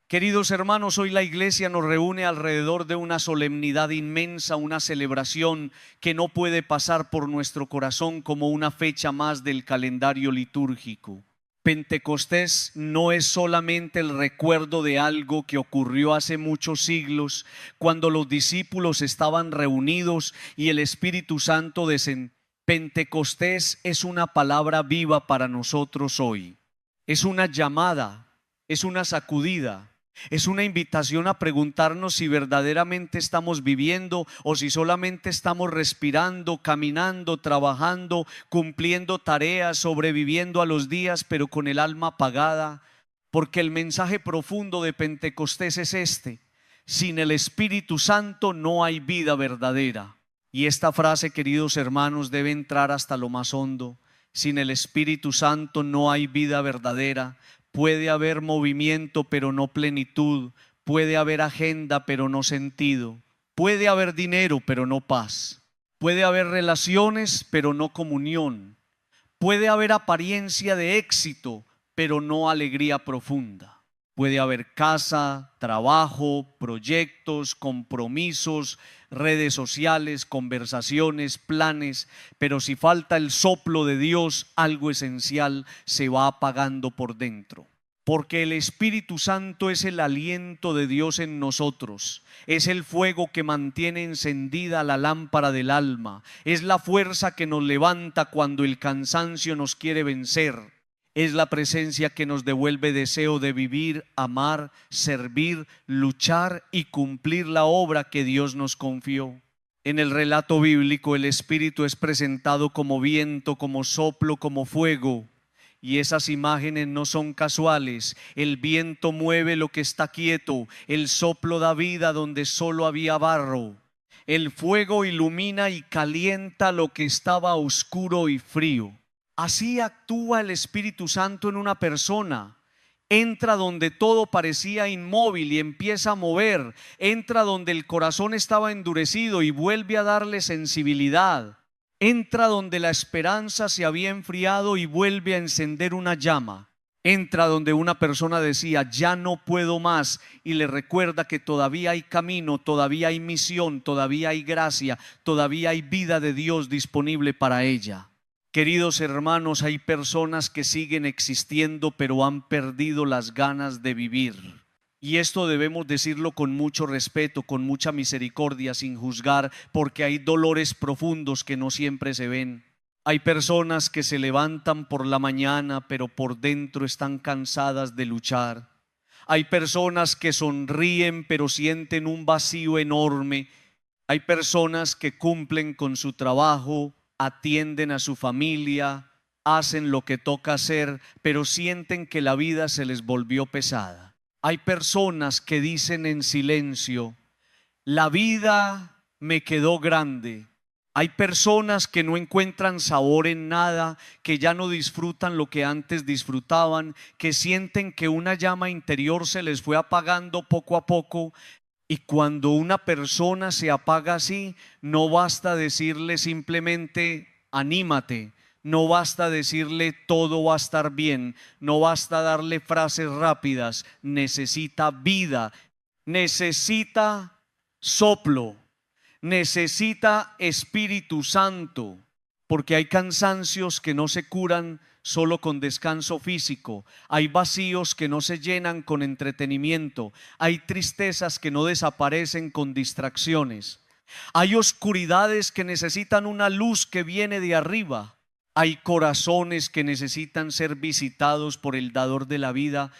Queridos hermanos, hoy la iglesia nos reúne alrededor de una solemnidad inmensa, una celebración que no puede pasar por nuestro corazón como una fecha más del calendario litúrgico. Pentecostés no es solamente el recuerdo de algo que ocurrió hace muchos siglos, cuando los discípulos estaban reunidos y el Espíritu Santo descendió. Pentecostés es una palabra viva para nosotros hoy. Es una llamada, es una sacudida. Es una invitación a preguntarnos si verdaderamente estamos viviendo o si solamente estamos respirando, caminando, trabajando, cumpliendo tareas, sobreviviendo a los días, pero con el alma apagada. Porque el mensaje profundo de Pentecostés es este: sin el Espíritu Santo no hay vida verdadera. Y esta frase, queridos hermanos, debe entrar hasta lo más hondo. Sin el Espíritu Santo no hay vida verdadera. Puede haber movimiento, pero no plenitud. Puede haber agenda, pero no sentido. Puede haber dinero, pero no paz. Puede haber relaciones, pero no comunión. Puede haber apariencia de éxito, pero no alegría profunda. Puede haber casa, trabajo, proyectos, compromisos, redes sociales, conversaciones, planes, pero si falta el soplo de Dios, algo esencial se va apagando por dentro. Porque el Espíritu Santo es el aliento de Dios en nosotros, es el fuego que mantiene encendida la lámpara del alma, es la fuerza que nos levanta cuando el cansancio nos quiere vencer. Es la presencia que nos devuelve deseo de vivir, amar, servir, luchar y cumplir la obra que Dios nos confió. En el relato bíblico el Espíritu es presentado como viento, como soplo, como fuego. Y esas imágenes no son casuales. El viento mueve lo que está quieto, el soplo da vida donde solo había barro. El fuego ilumina y calienta lo que estaba oscuro y frío. Así actúa el Espíritu Santo en una persona. Entra donde todo parecía inmóvil y empieza a mover. Entra donde el corazón estaba endurecido y vuelve a darle sensibilidad. Entra donde la esperanza se había enfriado y vuelve a encender una llama. Entra donde una persona decía: ya no puedo más, y le recuerda que todavía hay camino, todavía hay misión, todavía hay gracia, todavía hay vida de Dios disponible para ella. Queridos hermanos, hay personas que siguen existiendo pero han perdido las ganas de vivir. Y esto debemos decirlo con mucho respeto, con mucha misericordia, sin juzgar, porque hay dolores profundos que no siempre se ven. Hay personas que se levantan por la mañana pero por dentro están cansadas de luchar. Hay personas que sonríen pero sienten un vacío enorme. Hay personas que cumplen con su trabajo, atienden a su familia, hacen lo que toca hacer, pero sienten que la vida se les volvió pesada. Hay personas que dicen en silencio: la vida me quedó grande. Hay personas que no encuentran sabor en nada, que ya no disfrutan lo que antes disfrutaban, que sienten que una llama interior se les fue apagando poco a poco. Y cuando una persona se apaga así, no basta decirle simplemente anímate, no basta decirle todo va a estar bien, no basta darle frases rápidas. Necesita vida, necesita soplo, necesita Espíritu Santo, porque hay cansancios que no se curan solo con descanso físico, hay vacíos que no se llenan con entretenimiento, hay tristezas que no desaparecen con distracciones, hay oscuridades que necesitan una luz que viene de arriba, hay corazones que necesitan ser visitados por el dador de la vida.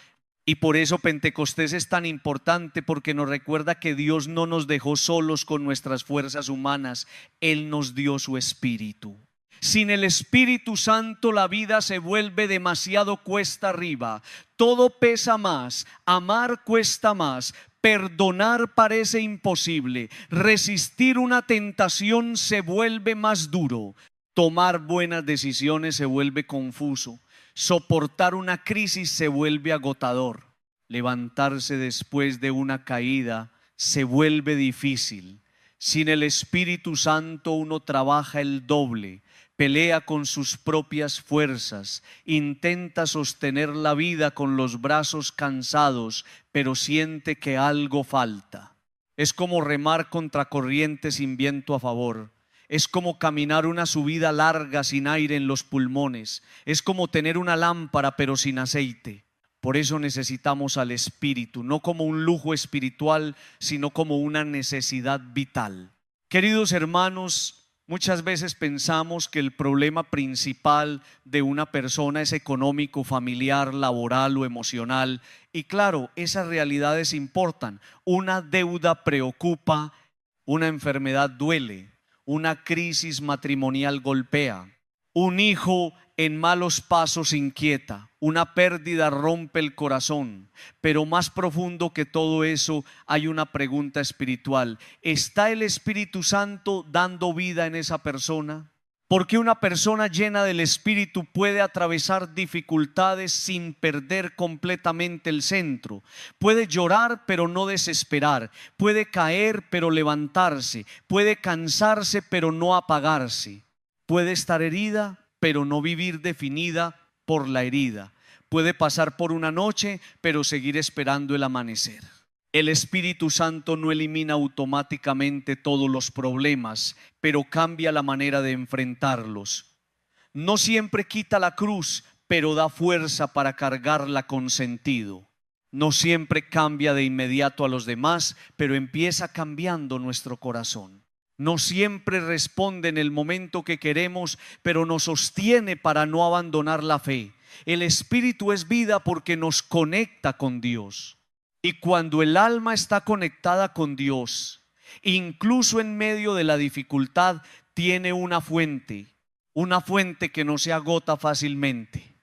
Y por eso Pentecostés es tan importante, porque nos recuerda que Dios no nos dejó solos con nuestras fuerzas humanas, Él nos dio su Espíritu. Sin el Espíritu Santo la vida se vuelve demasiado cuesta arriba, todo pesa más, amar cuesta más, perdonar parece imposible, resistir una tentación se vuelve más duro, tomar buenas decisiones se vuelve confuso, soportar una crisis se vuelve agotador, levantarse después de una caída se vuelve difícil. Sin el Espíritu Santo uno trabaja el doble, pelea con sus propias fuerzas, intenta sostener la vida con los brazos cansados, pero siente que algo falta. Es como remar contra corriente sin viento a favor. Es como caminar una subida larga sin aire en los pulmones. Es como tener una lámpara pero sin aceite. Por eso necesitamos al Espíritu, no como un lujo espiritual, sino como una necesidad vital. Queridos hermanos, muchas veces pensamos que el problema principal de una persona es económico, familiar, laboral o emocional. Y claro, esas realidades importan. Una deuda preocupa, una enfermedad duele, una crisis matrimonial golpea, un hijo en malos pasos inquieta, una pérdida rompe el corazón. Pero más profundo que todo eso hay una pregunta espiritual: ¿está el Espíritu Santo dando vida en esa persona? Porque una persona llena del Espíritu puede atravesar dificultades sin perder completamente el centro. Puede llorar pero no desesperar. Puede caer pero levantarse. Puede cansarse pero no apagarse. Puede estar herida pero no vivir definida por la herida. Puede pasar por una noche pero seguir esperando el amanecer. El Espíritu Santo no elimina automáticamente todos los problemas, pero cambia la manera de enfrentarlos. No siempre quita la cruz, pero da fuerza para cargarla con sentido. No siempre cambia de inmediato a los demás, pero empieza cambiando nuestro corazón. No siempre responde en el momento que queremos, pero nos sostiene para no abandonar la fe. El Espíritu es vida porque nos conecta con Dios. Y cuando el alma está conectada con Dios, incluso en medio de la dificultad, tiene una fuente que no se agota fácilmente,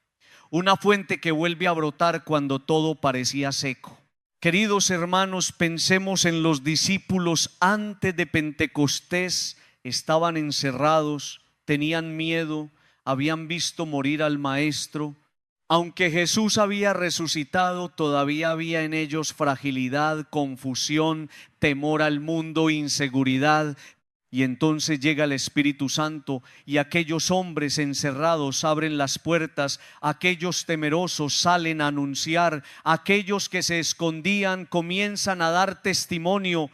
una fuente que vuelve a brotar cuando todo parecía seco. Queridos hermanos, pensemos en los discípulos antes de Pentecostés. Estaban encerrados, tenían miedo, habían visto morir al Maestro. Aunque Jesús había resucitado, todavía había en ellos fragilidad, confusión, temor al mundo, inseguridad. Y entonces llega el Espíritu Santo y aquellos hombres encerrados abren las puertas, aquellos temerosos salen a anunciar, aquellos que se escondían comienzan a dar testimonio,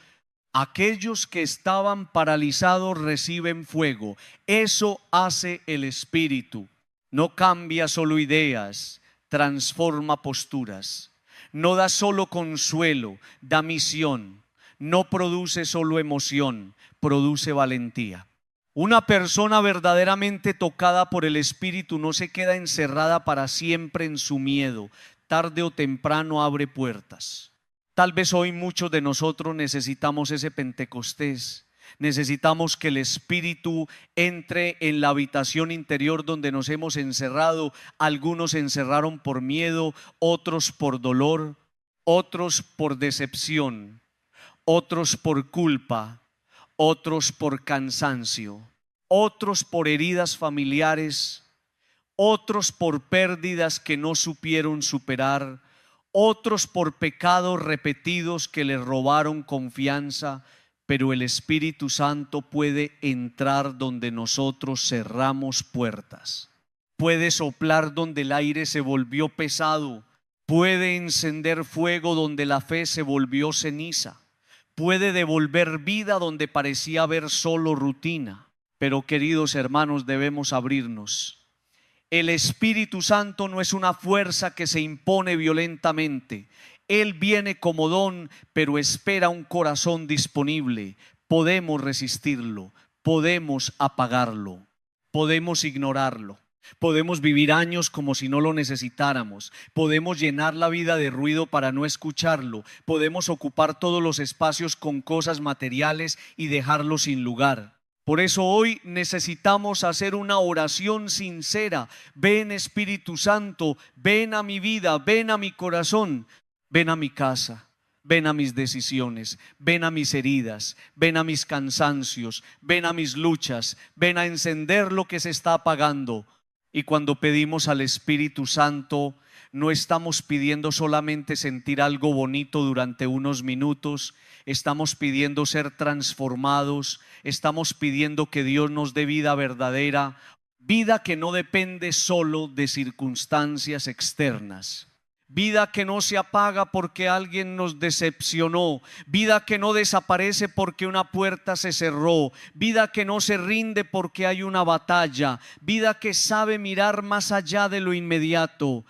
aquellos que estaban paralizados reciben fuego. Eso hace el Espíritu. No cambia solo ideas, transforma posturas. No da solo consuelo, da misión. No produce solo emoción, produce valentía. Una persona verdaderamente tocada por el Espíritu no se queda encerrada para siempre en su miedo. Tarde o temprano abre puertas. Tal vez hoy muchos de nosotros necesitamos ese Pentecostés. Necesitamos que el Espíritu entre en la habitación interior donde nos hemos encerrado. Algunos se encerraron por miedo, otros por dolor, otros por decepción, otros por culpa, otros por cansancio, otros por heridas familiares, otros por pérdidas que no supieron superar, otros por pecados repetidos que les robaron confianza. Pero el Espíritu Santo puede entrar donde nosotros cerramos puertas. Puede soplar donde el aire se volvió pesado. Puede encender fuego donde la fe se volvió ceniza. Puede devolver vida donde parecía haber solo rutina. Pero queridos hermanos, debemos abrirnos. El Espíritu Santo no es una fuerza que se impone violentamente. Él viene como don, pero espera un corazón disponible. Podemos resistirlo, podemos apagarlo, podemos ignorarlo, podemos vivir años como si no lo necesitáramos, podemos llenar la vida de ruido para no escucharlo, podemos ocupar todos los espacios con cosas materiales y dejarlo sin lugar. Por eso hoy necesitamos hacer una oración sincera. Ven Espíritu Santo, ven a mi vida, ven a mi corazón. Ven a mi casa, ven a mis decisiones, ven a mis heridas, ven a mis cansancios, ven a mis luchas, ven a encender lo que se está apagando. Y cuando pedimos al Espíritu Santo, no estamos pidiendo solamente sentir algo bonito durante unos minutos, estamos pidiendo ser transformados, estamos pidiendo que Dios nos dé vida verdadera. Vida que no depende solo de circunstancias externas. Vida que no se apaga porque alguien nos decepcionó. Vida que no desaparece porque una puerta se cerró. Vida que no se rinde porque hay una batalla. Vida que sabe mirar más allá de lo inmediato.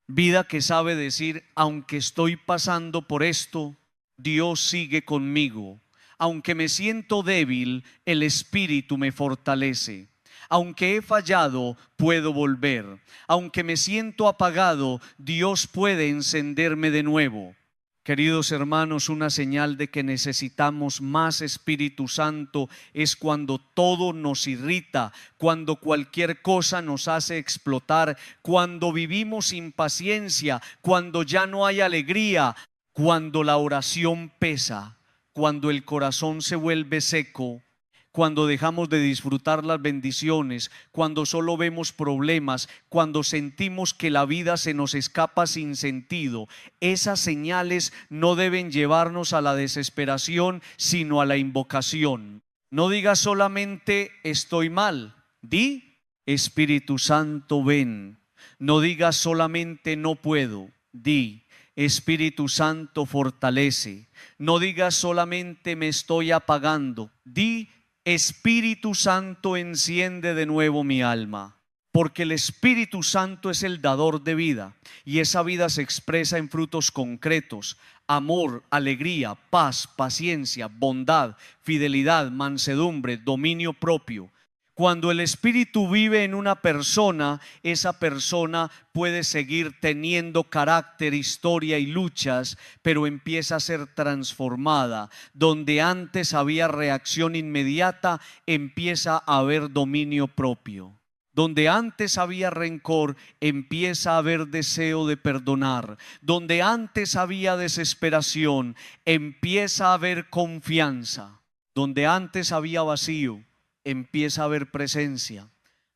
Vida que sabe decir, aunque estoy pasando por esto, Dios sigue conmigo. Aunque me siento débil, el Espíritu me fortalece. Aunque he fallado, puedo volver. Aunque me siento apagado, Dios puede encenderme de nuevo. Queridos hermanos, una señal de que necesitamos más Espíritu Santo es cuando todo nos irrita, cuando cualquier cosa nos hace explotar, cuando vivimos impaciencia, cuando ya no hay alegría, cuando la oración pesa, cuando el corazón se vuelve seco, cuando dejamos de disfrutar las bendiciones, cuando solo vemos problemas, cuando sentimos que la vida se nos escapa sin sentido. Esas señales no deben llevarnos a la desesperación, sino a la invocación. No digas solamente estoy mal, di Espíritu Santo ven. No digas solamente no puedo, di Espíritu Santo fortalece. No digas solamente me estoy apagando, di Espíritu Santo enciende de nuevo mi alma, porque el Espíritu Santo es el dador de vida y esa vida se expresa en frutos concretos: amor, alegría, paz, paciencia, bondad, fidelidad, mansedumbre, dominio propio. Cuando el Espíritu vive en una persona, esa persona puede seguir teniendo carácter, historia y luchas, pero empieza a ser transformada. Donde antes había reacción inmediata, empieza a haber dominio propio. Donde antes había rencor, empieza a haber deseo de perdonar. Donde antes había desesperación, empieza a haber confianza. Donde antes había vacío, empieza a haber presencia.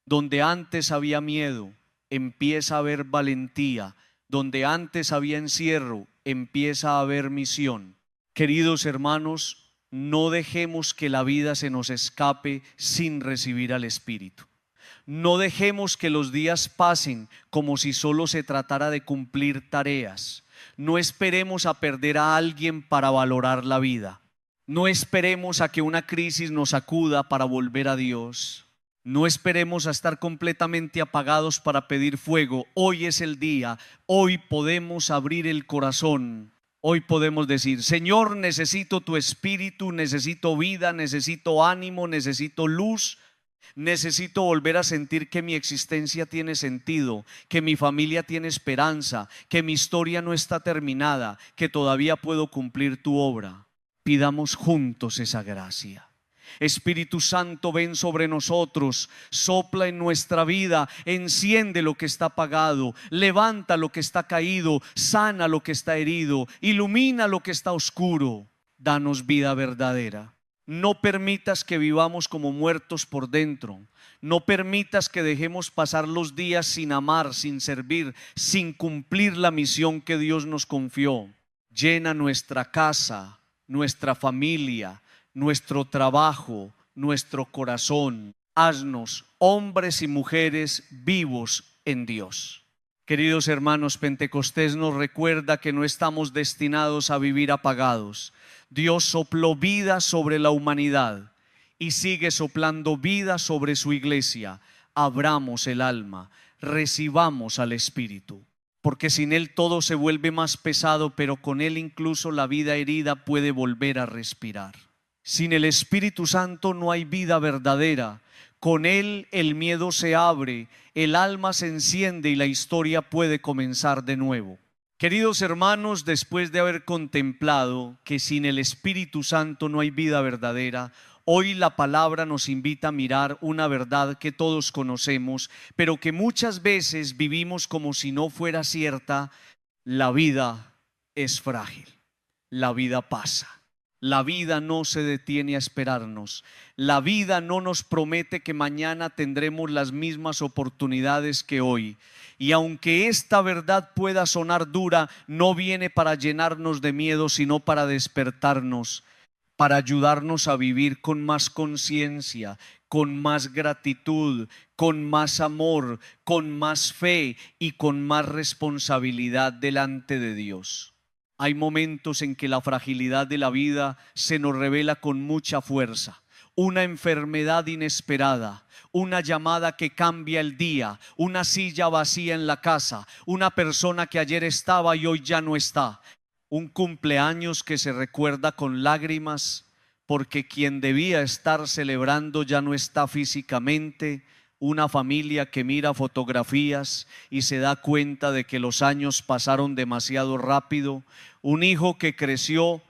Donde antes había miedo, empieza a haber valentía. Donde antes había encierro, empieza a haber misión. Queridos hermanos, no dejemos que la vida se nos escape sin recibir al Espíritu. No dejemos que los días pasen como si solo se tratara de cumplir tareas. No esperemos a perder a alguien para valorar la vida. No esperemos a que una crisis nos sacuda para volver a Dios. No esperemos a estar completamente apagados para pedir fuego. Hoy es el día. Hoy podemos abrir el corazón. Hoy podemos decir: Señor, necesito tu Espíritu, necesito vida, necesito ánimo, necesito luz. Necesito volver a sentir que mi existencia tiene sentido, que mi familia tiene esperanza, que mi historia no está terminada, que todavía puedo cumplir tu obra. Pidamos juntos esa gracia. Espíritu Santo, ven sobre nosotros, sopla en nuestra vida, enciende lo que está apagado, levanta lo que está caído, sana lo que está herido, ilumina lo que está oscuro. Danos vida verdadera. No permitas que vivamos como muertos por dentro. No permitas que dejemos pasar los días sin amar, sin servir, sin cumplir la misión que Dios nos confió. Llena nuestra casa, nuestra familia, nuestro trabajo, nuestro corazón. Haznos hombres y mujeres vivos en Dios. Queridos hermanos, Pentecostés nos recuerda que no estamos destinados a vivir apagados. Dios sopló vida sobre la humanidad y sigue soplando vida sobre su iglesia. Abramos el alma, recibamos al Espíritu, porque sin Él todo se vuelve más pesado, pero con Él incluso la vida herida puede volver a respirar. Sin el Espíritu Santo no hay vida verdadera. Con Él el miedo se abre, el alma se enciende y la historia puede comenzar de nuevo. Queridos hermanos, después de haber contemplado que sin el Espíritu Santo no hay vida verdadera, hoy la palabra nos invita a mirar una verdad que todos conocemos, pero que muchas veces vivimos como si no fuera cierta. La vida es frágil, la vida pasa. La vida no se detiene a esperarnos. La vida no nos promete que mañana tendremos las mismas oportunidades que hoy. Y aunque esta verdad pueda sonar dura, no viene para llenarnos de miedo, sino para despertarnos, para ayudarnos a vivir con más conciencia, con más gratitud, con más amor, con más fe y con más responsabilidad delante de Dios. Hay momentos en que la fragilidad de la vida se nos revela con mucha fuerza. Una enfermedad inesperada, una llamada que cambia el día, una silla vacía en la casa, una persona que ayer estaba y hoy ya no está, un cumpleaños que se recuerda con lágrimas porque quien debía estar celebrando ya no está físicamente, una familia que mira fotografías y se da cuenta de que los años pasaron demasiado rápido, un hijo que creció,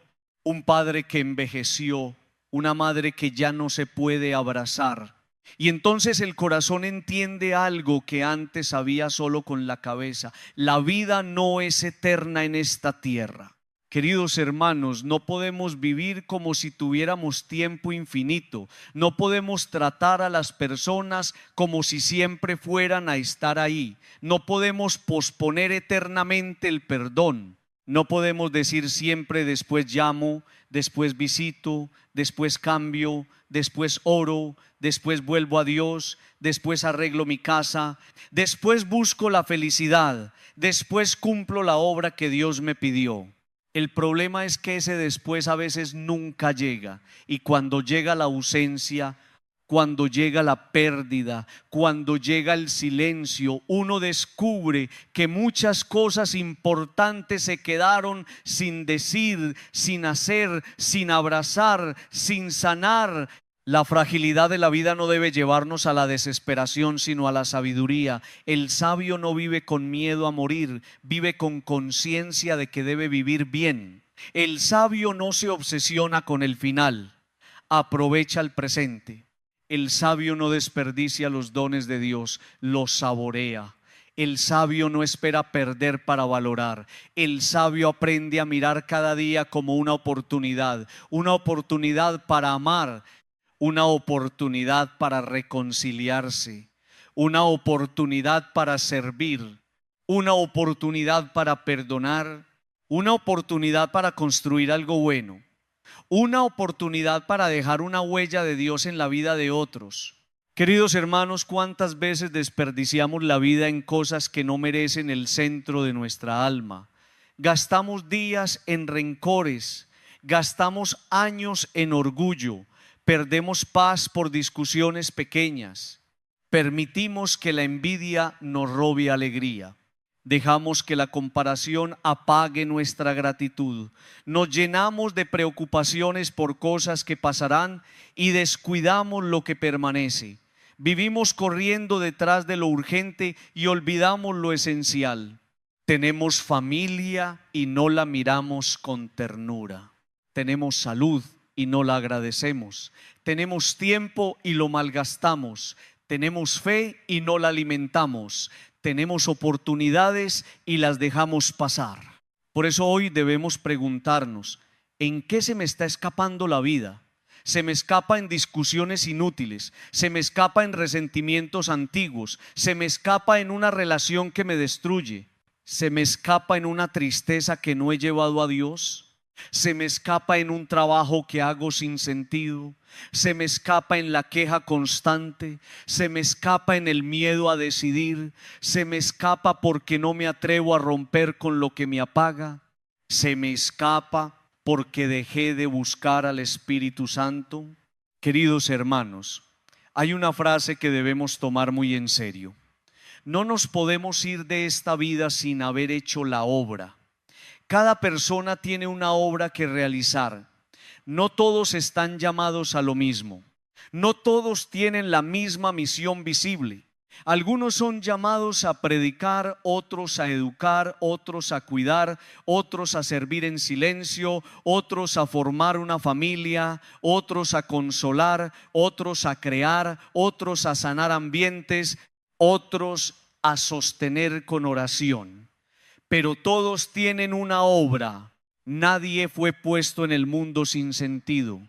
un padre que envejeció, una madre que ya no se puede abrazar. Y entonces el corazón entiende algo que antes sabía solo con la cabeza: la vida no es eterna en esta tierra. Queridos hermanos, no podemos vivir como si tuviéramos tiempo infinito. No podemos tratar a las personas como si siempre fueran a estar ahí. No podemos posponer eternamente el perdón. No podemos decir siempre: después llamo, después visito, después cambio, después oro, después vuelvo a Dios, después arreglo mi casa, después busco la felicidad, después cumplo la obra que Dios me pidió. El problema es que ese después a veces nunca llega, y cuando llega la ausencia, cuando llega la pérdida, cuando llega el silencio, uno descubre que muchas cosas importantes se quedaron sin decir, sin hacer, sin abrazar, sin sanar. La fragilidad de la vida no debe llevarnos a la desesperación, sino a la sabiduría. El sabio no vive con miedo a morir, vive con conciencia de que debe vivir bien. El sabio no se obsesiona con el final, aprovecha el presente. El sabio no desperdicia los dones de Dios, los saborea. El sabio no espera perder para valorar. El sabio aprende a mirar cada día como una oportunidad para amar, una oportunidad para reconciliarse, una oportunidad para servir, una oportunidad para perdonar, una oportunidad para construir algo bueno, una oportunidad para dejar una huella de Dios en la vida de otros. Queridos hermanos, ¿cuántas veces desperdiciamos la vida en cosas que no merecen el centro de nuestra alma? Gastamos días en rencores, gastamos años en orgullo, perdemos paz por discusiones pequeñas, permitimos que la envidia nos robe alegría, dejamos que la comparación apague nuestra gratitud, nos llenamos de preocupaciones por cosas que pasarán y descuidamos lo que permanece. Vivimos corriendo detrás de lo urgente y olvidamos lo esencial. Tenemos familia y no la miramos con ternura. Tenemos salud y no la agradecemos. Tenemos tiempo y lo malgastamos. Tenemos fe y no la alimentamos. Tenemos oportunidades y las dejamos pasar. Por eso hoy debemos preguntarnos: ¿en qué se me está escapando la vida? Se me escapa en discusiones inútiles, se me escapa en resentimientos antiguos, se me escapa en una relación que me destruye, se me escapa en una tristeza que no he llevado a Dios. Se me escapa en un trabajo que hago sin sentido, se me escapa en la queja constante, se me escapa en el miedo a decidir, se me escapa porque no me atrevo a romper con lo que me apaga, se me escapa porque dejé de buscar al Espíritu Santo. Queridos hermanos, hay una frase que debemos tomar muy en serio: no nos podemos ir de esta vida sin haber hecho la obra. Cada persona tiene una obra que realizar. No todos están llamados a lo mismo. No todos tienen la misma misión visible. Algunos son llamados a predicar, otros a educar, otros a cuidar, otros a servir en silencio, otros a formar una familia, otros a consolar, otros a crear, otros a sanar ambientes, otros a sostener con oración. Pero todos tienen una obra. Nadie fue puesto en el mundo sin sentido.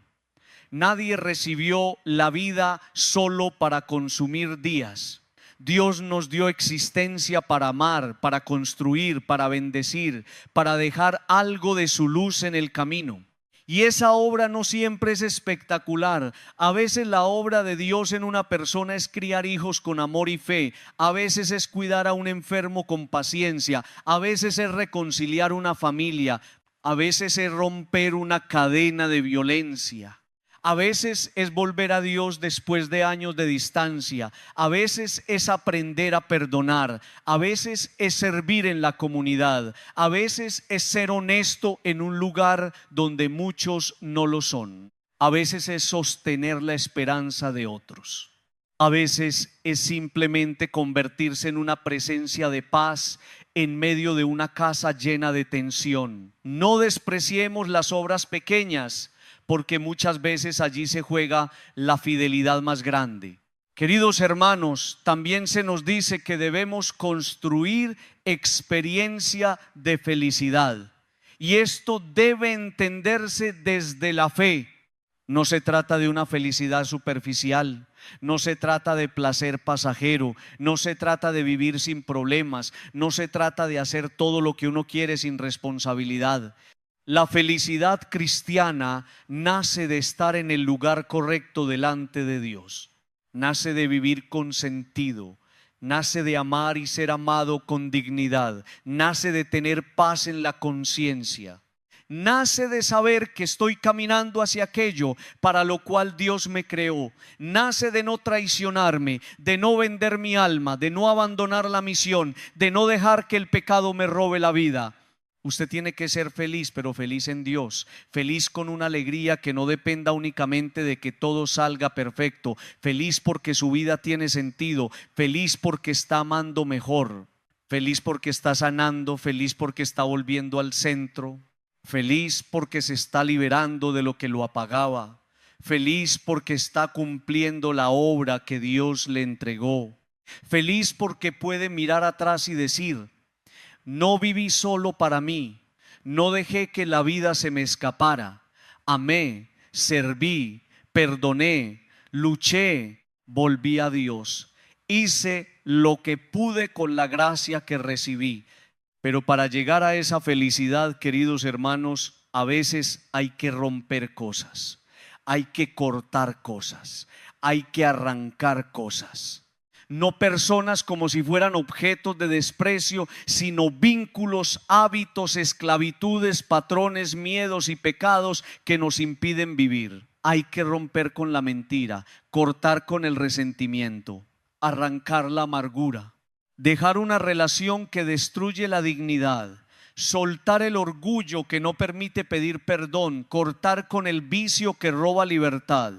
Nadie recibió la vida solo para consumir días. Dios nos dio existencia para amar, para construir, para bendecir, para dejar algo de su luz en el camino. Y esa obra no siempre es espectacular. A veces la obra de Dios en una persona es criar hijos con amor y fe. A veces es cuidar a un enfermo con paciencia. A veces es reconciliar una familia. A veces es romper una cadena de violencia. A veces es volver a Dios después de años de distancia. A veces es aprender a perdonar. A veces es servir en la comunidad. A veces es ser honesto en un lugar donde muchos no lo son. A veces es sostener la esperanza de otros. A veces es simplemente convertirse en una presencia de paz en medio de una casa llena de tensión. No despreciemos las obras pequeñas, porque muchas veces allí se juega la fidelidad más grande. Queridos hermanos, también se nos dice que debemos construir experiencia de felicidad. Y esto debe entenderse desde la fe. No se trata de una felicidad superficial, no se trata de placer pasajero, no se trata de vivir sin problemas, no se trata de hacer todo lo que uno quiere sin responsabilidad. La felicidad cristiana nace de estar en el lugar correcto delante de Dios. Nace de vivir con sentido. Nace de amar y ser amado con dignidad. Nace de tener paz en la conciencia. Nace de saber que estoy caminando hacia aquello para lo cual Dios me creó. Nace de no traicionarme, de no vender mi alma, de no abandonar la misión, de no dejar que el pecado me robe la vida. Usted tiene que ser feliz, pero feliz en Dios, feliz con una alegría que no dependa únicamente de que todo salga perfecto, feliz porque su vida tiene sentido, feliz porque está amando mejor, feliz porque está sanando, feliz porque está volviendo al centro, feliz porque se está liberando de lo que lo apagaba, feliz porque está cumpliendo la obra que Dios le entregó, feliz porque puede mirar atrás y decir: no viví solo para mí, no dejé que la vida se me escapara. Amé, serví, perdoné, luché, volví a Dios. Hice lo que pude con la gracia que recibí. Pero para llegar a esa felicidad, queridos hermanos, a veces hay que romper cosas, hay que cortar cosas, hay que arrancar cosas. No personas como si fueran objetos de desprecio, sino vínculos, hábitos, esclavitudes, patrones, miedos y pecados que nos impiden vivir. Hay que romper con la mentira, cortar con el resentimiento, arrancar la amargura, dejar una relación que destruye la dignidad, soltar el orgullo que no permite pedir perdón, cortar con el vicio que roba libertad,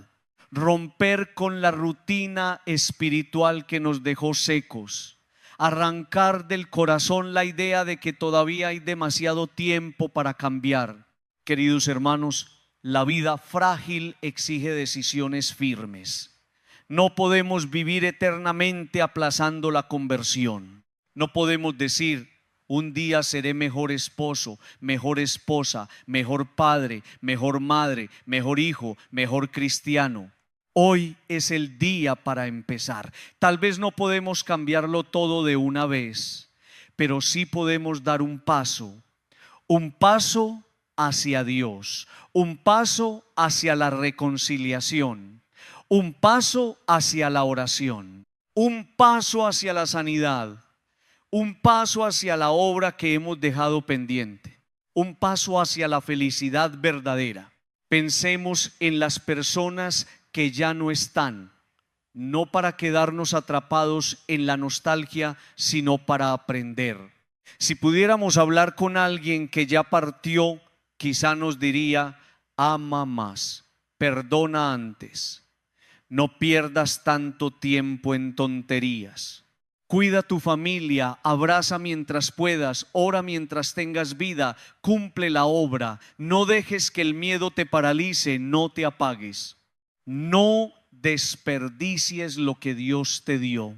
romper con la rutina espiritual que nos dejó secos, arrancar del corazón la idea de que todavía hay demasiado tiempo para cambiar. Queridos hermanos, la vida frágil exige decisiones firmes. No podemos vivir eternamente aplazando la conversión. No podemos decir: un día seré mejor esposo, mejor esposa, mejor padre, mejor madre, mejor hijo, mejor cristiano. Hoy es el día para empezar. Tal vez no podemos cambiarlo todo de una vez, pero sí podemos dar un paso hacia Dios, un paso hacia la reconciliación, un paso hacia la oración, un paso hacia la sanidad, un paso hacia la obra que hemos dejado pendiente, un paso hacia la felicidad verdadera. Pensemos en las personas que ya no están, no para quedarnos atrapados en la nostalgia, sino para aprender. Si pudiéramos hablar con alguien que ya partió, quizá nos diría: ama más, perdona antes, no pierdas tanto tiempo en tonterías. Cuida tu familia, abraza mientras puedas, ora mientras tengas vida, cumple la obra. No dejes que el miedo te paralice, no te apagues. No desperdicies lo que Dios te dio.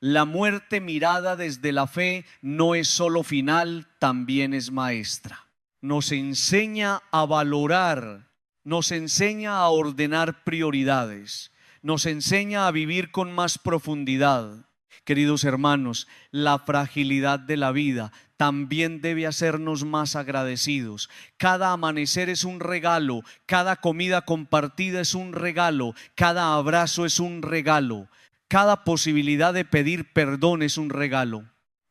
La muerte mirada desde la fe no es solo final, también es maestra. Nos enseña a valorar, nos enseña a ordenar prioridades, nos enseña a vivir con más profundidad. Queridos hermanos, la fragilidad de la vida también debe hacernos más agradecidos. Cada amanecer es un regalo, cada comida compartida es un regalo, cada abrazo es un regalo, cada posibilidad de pedir perdón es un regalo.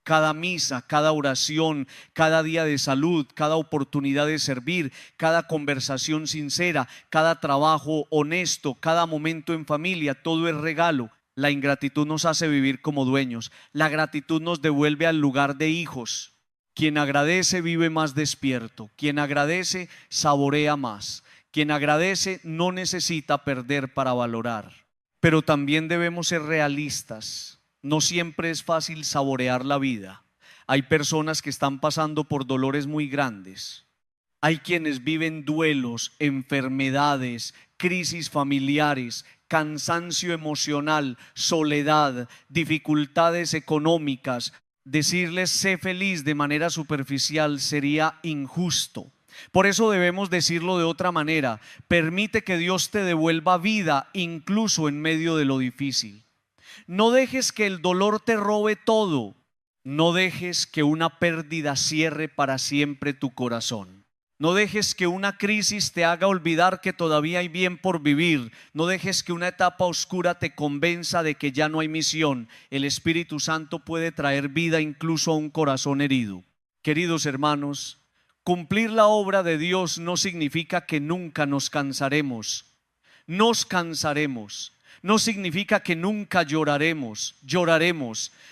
Cada misa, cada oración, cada día de salud, cada oportunidad de servir, cada conversación sincera, cada trabajo honesto, cada momento en familia, todo es regalo. La ingratitud nos hace vivir como dueños. La gratitud nos devuelve al lugar de hijos. Quien agradece vive más despierto. Quien agradece saborea más. Quien agradece no necesita perder para valorar. Pero también debemos ser realistas. No siempre es fácil saborear la vida. Hay personas que están pasando por dolores muy grandes. Hay quienes viven duelos, enfermedades, crisis familiares, cansancio emocional, soledad, dificultades económicas. Decirles sé feliz de manera superficial sería injusto. Por eso debemos decirlo de otra manera: permite que Dios te devuelva vida incluso en medio de lo difícil. No dejes que el dolor te robe todo. No dejes que una pérdida cierre para siempre tu corazón. No dejes que una crisis te haga olvidar que todavía hay bien por vivir. No dejes que una etapa oscura te convenza de que ya no hay misión. El Espíritu Santo puede traer vida incluso a un corazón herido. Queridos hermanos, cumplir la obra de Dios no significa que nunca nos cansaremos. Nos cansaremos. No significa que nunca lloraremos.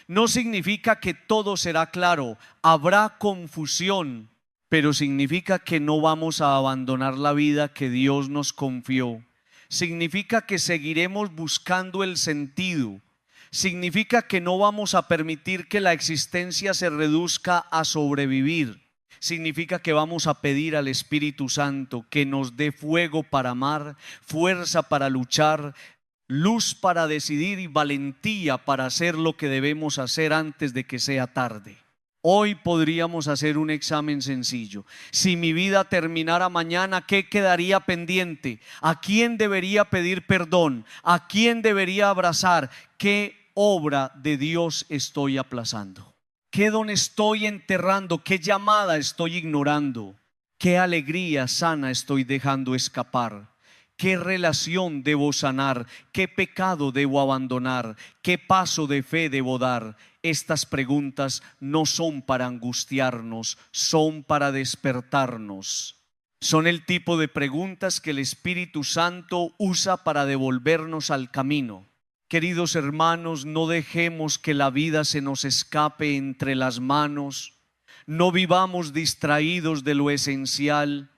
No significa que todo será claro. Habrá confusión. Pero significa que no vamos a abandonar la vida que Dios nos confió. Significa que seguiremos buscando el sentido. Significa que no vamos a permitir que la existencia se reduzca a sobrevivir. Significa que vamos a pedir al Espíritu Santo que nos dé fuego para amar, fuerza para luchar, luz para decidir y valentía para hacer lo que debemos hacer antes de que sea tarde. Hoy podríamos hacer un examen sencillo. Si mi vida terminara mañana, ¿qué quedaría pendiente? ¿A quién debería pedir perdón? ¿A quién debería abrazar? ¿Qué obra de Dios estoy aplazando? ¿Qué don estoy enterrando? ¿Qué llamada estoy ignorando? ¿Qué alegría sana estoy dejando escapar? ¿Qué relación debo sanar? ¿Qué pecado debo abandonar? ¿Qué paso de fe debo dar? Estas preguntas no son para angustiarnos, son para despertarnos. Son el tipo de preguntas que el Espíritu Santo usa para devolvernos al camino. Queridos hermanos, no dejemos que la vida se nos escape entre las manos. No vivamos distraídos de lo esencial.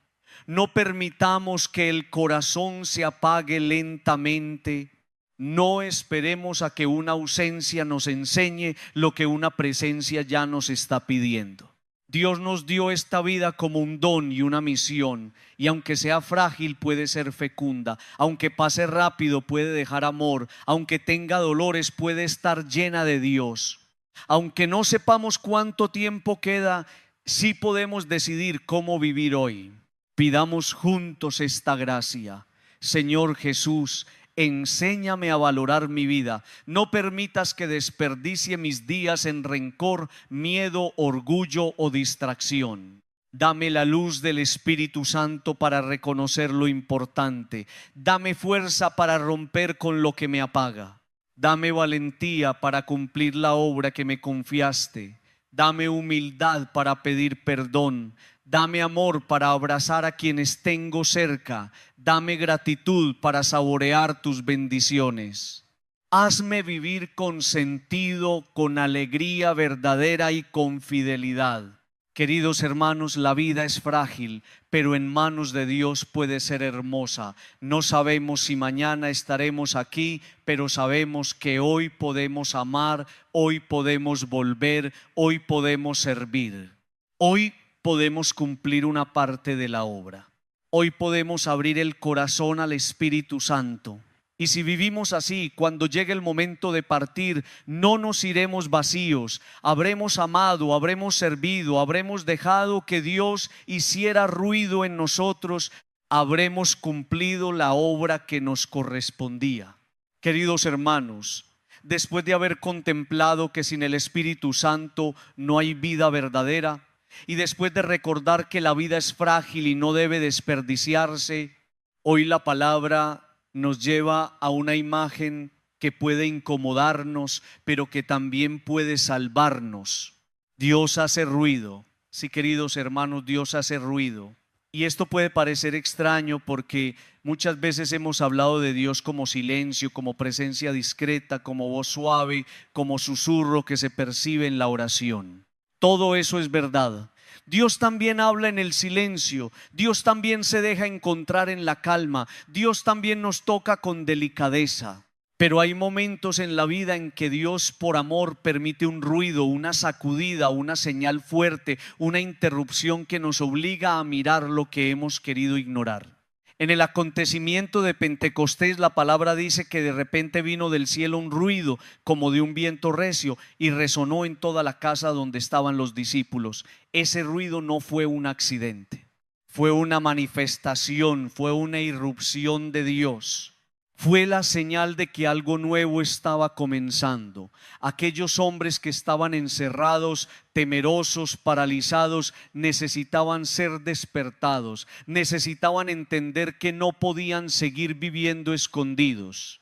No permitamos que el corazón se apague lentamente. No esperemos a que una ausencia nos enseñe lo que una presencia ya nos está pidiendo. Dios nos dio esta vida como un don y una misión, y aunque sea frágil puede ser fecunda, aunque pase rápido puede dejar amor, aunque tenga dolores puede estar llena de Dios. Aunque no sepamos cuánto tiempo queda, sí podemos decidir cómo vivir hoy. Pidamos juntos esta gracia. Señor Jesús, enséñame a valorar mi vida. No permitas que desperdicie mis días en rencor, miedo, orgullo o distracción. Dame la luz del Espíritu Santo para reconocer lo importante. Dame fuerza para romper con lo que me apaga. Dame valentía para cumplir la obra que me confiaste. Dame humildad para pedir perdón. Dame amor para abrazar a quienes tengo cerca. Dame gratitud para saborear tus bendiciones. Hazme vivir con sentido, con alegría verdadera y con fidelidad. Queridos hermanos, la vida es frágil, pero en manos de Dios puede ser hermosa. No sabemos si mañana estaremos aquí, pero sabemos que hoy podemos amar, hoy podemos volver, hoy podemos servir. Hoy podemos cumplir una parte de la obra. Hoy podemos abrir el corazón al Espíritu Santo. Y si vivimos así, cuando llegue el momento de partir, no nos iremos vacíos. Habremos amado, habremos servido, habremos dejado que Dios hiciera ruido en nosotros. Habremos cumplido la obra que nos correspondía. Queridos hermanos, después de haber contemplado que sin el Espíritu Santo no hay vida verdadera, y después de recordar que la vida es frágil y no debe desperdiciarse, hoy la palabra nos lleva a una imagen que puede incomodarnos, pero que también puede salvarnos. Dios hace ruido. Sí, queridos hermanos, Dios hace ruido. Y esto puede parecer extraño porque muchas veces hemos hablado de Dios como silencio, como presencia discreta, como voz suave, como susurro que se percibe en la oración. Todo eso es verdad. Dios también habla en el silencio, Dios también se deja encontrar en la calma, Dios también nos toca con delicadeza. Pero hay momentos en la vida en que Dios por amor permite un ruido, una sacudida, una señal fuerte, una interrupción que nos obliga a mirar lo que hemos querido ignorar. En el acontecimiento de Pentecostés la palabra dice que de repente vino del cielo un ruido como de un viento recio y resonó en toda la casa donde estaban los discípulos. Ese ruido no fue un accidente, fue una manifestación, fue una irrupción de Dios. Fue la señal de que algo nuevo estaba comenzando. Aquellos hombres que estaban encerrados, temerosos, paralizados, necesitaban ser despertados, necesitaban entender que no podían seguir viviendo escondidos.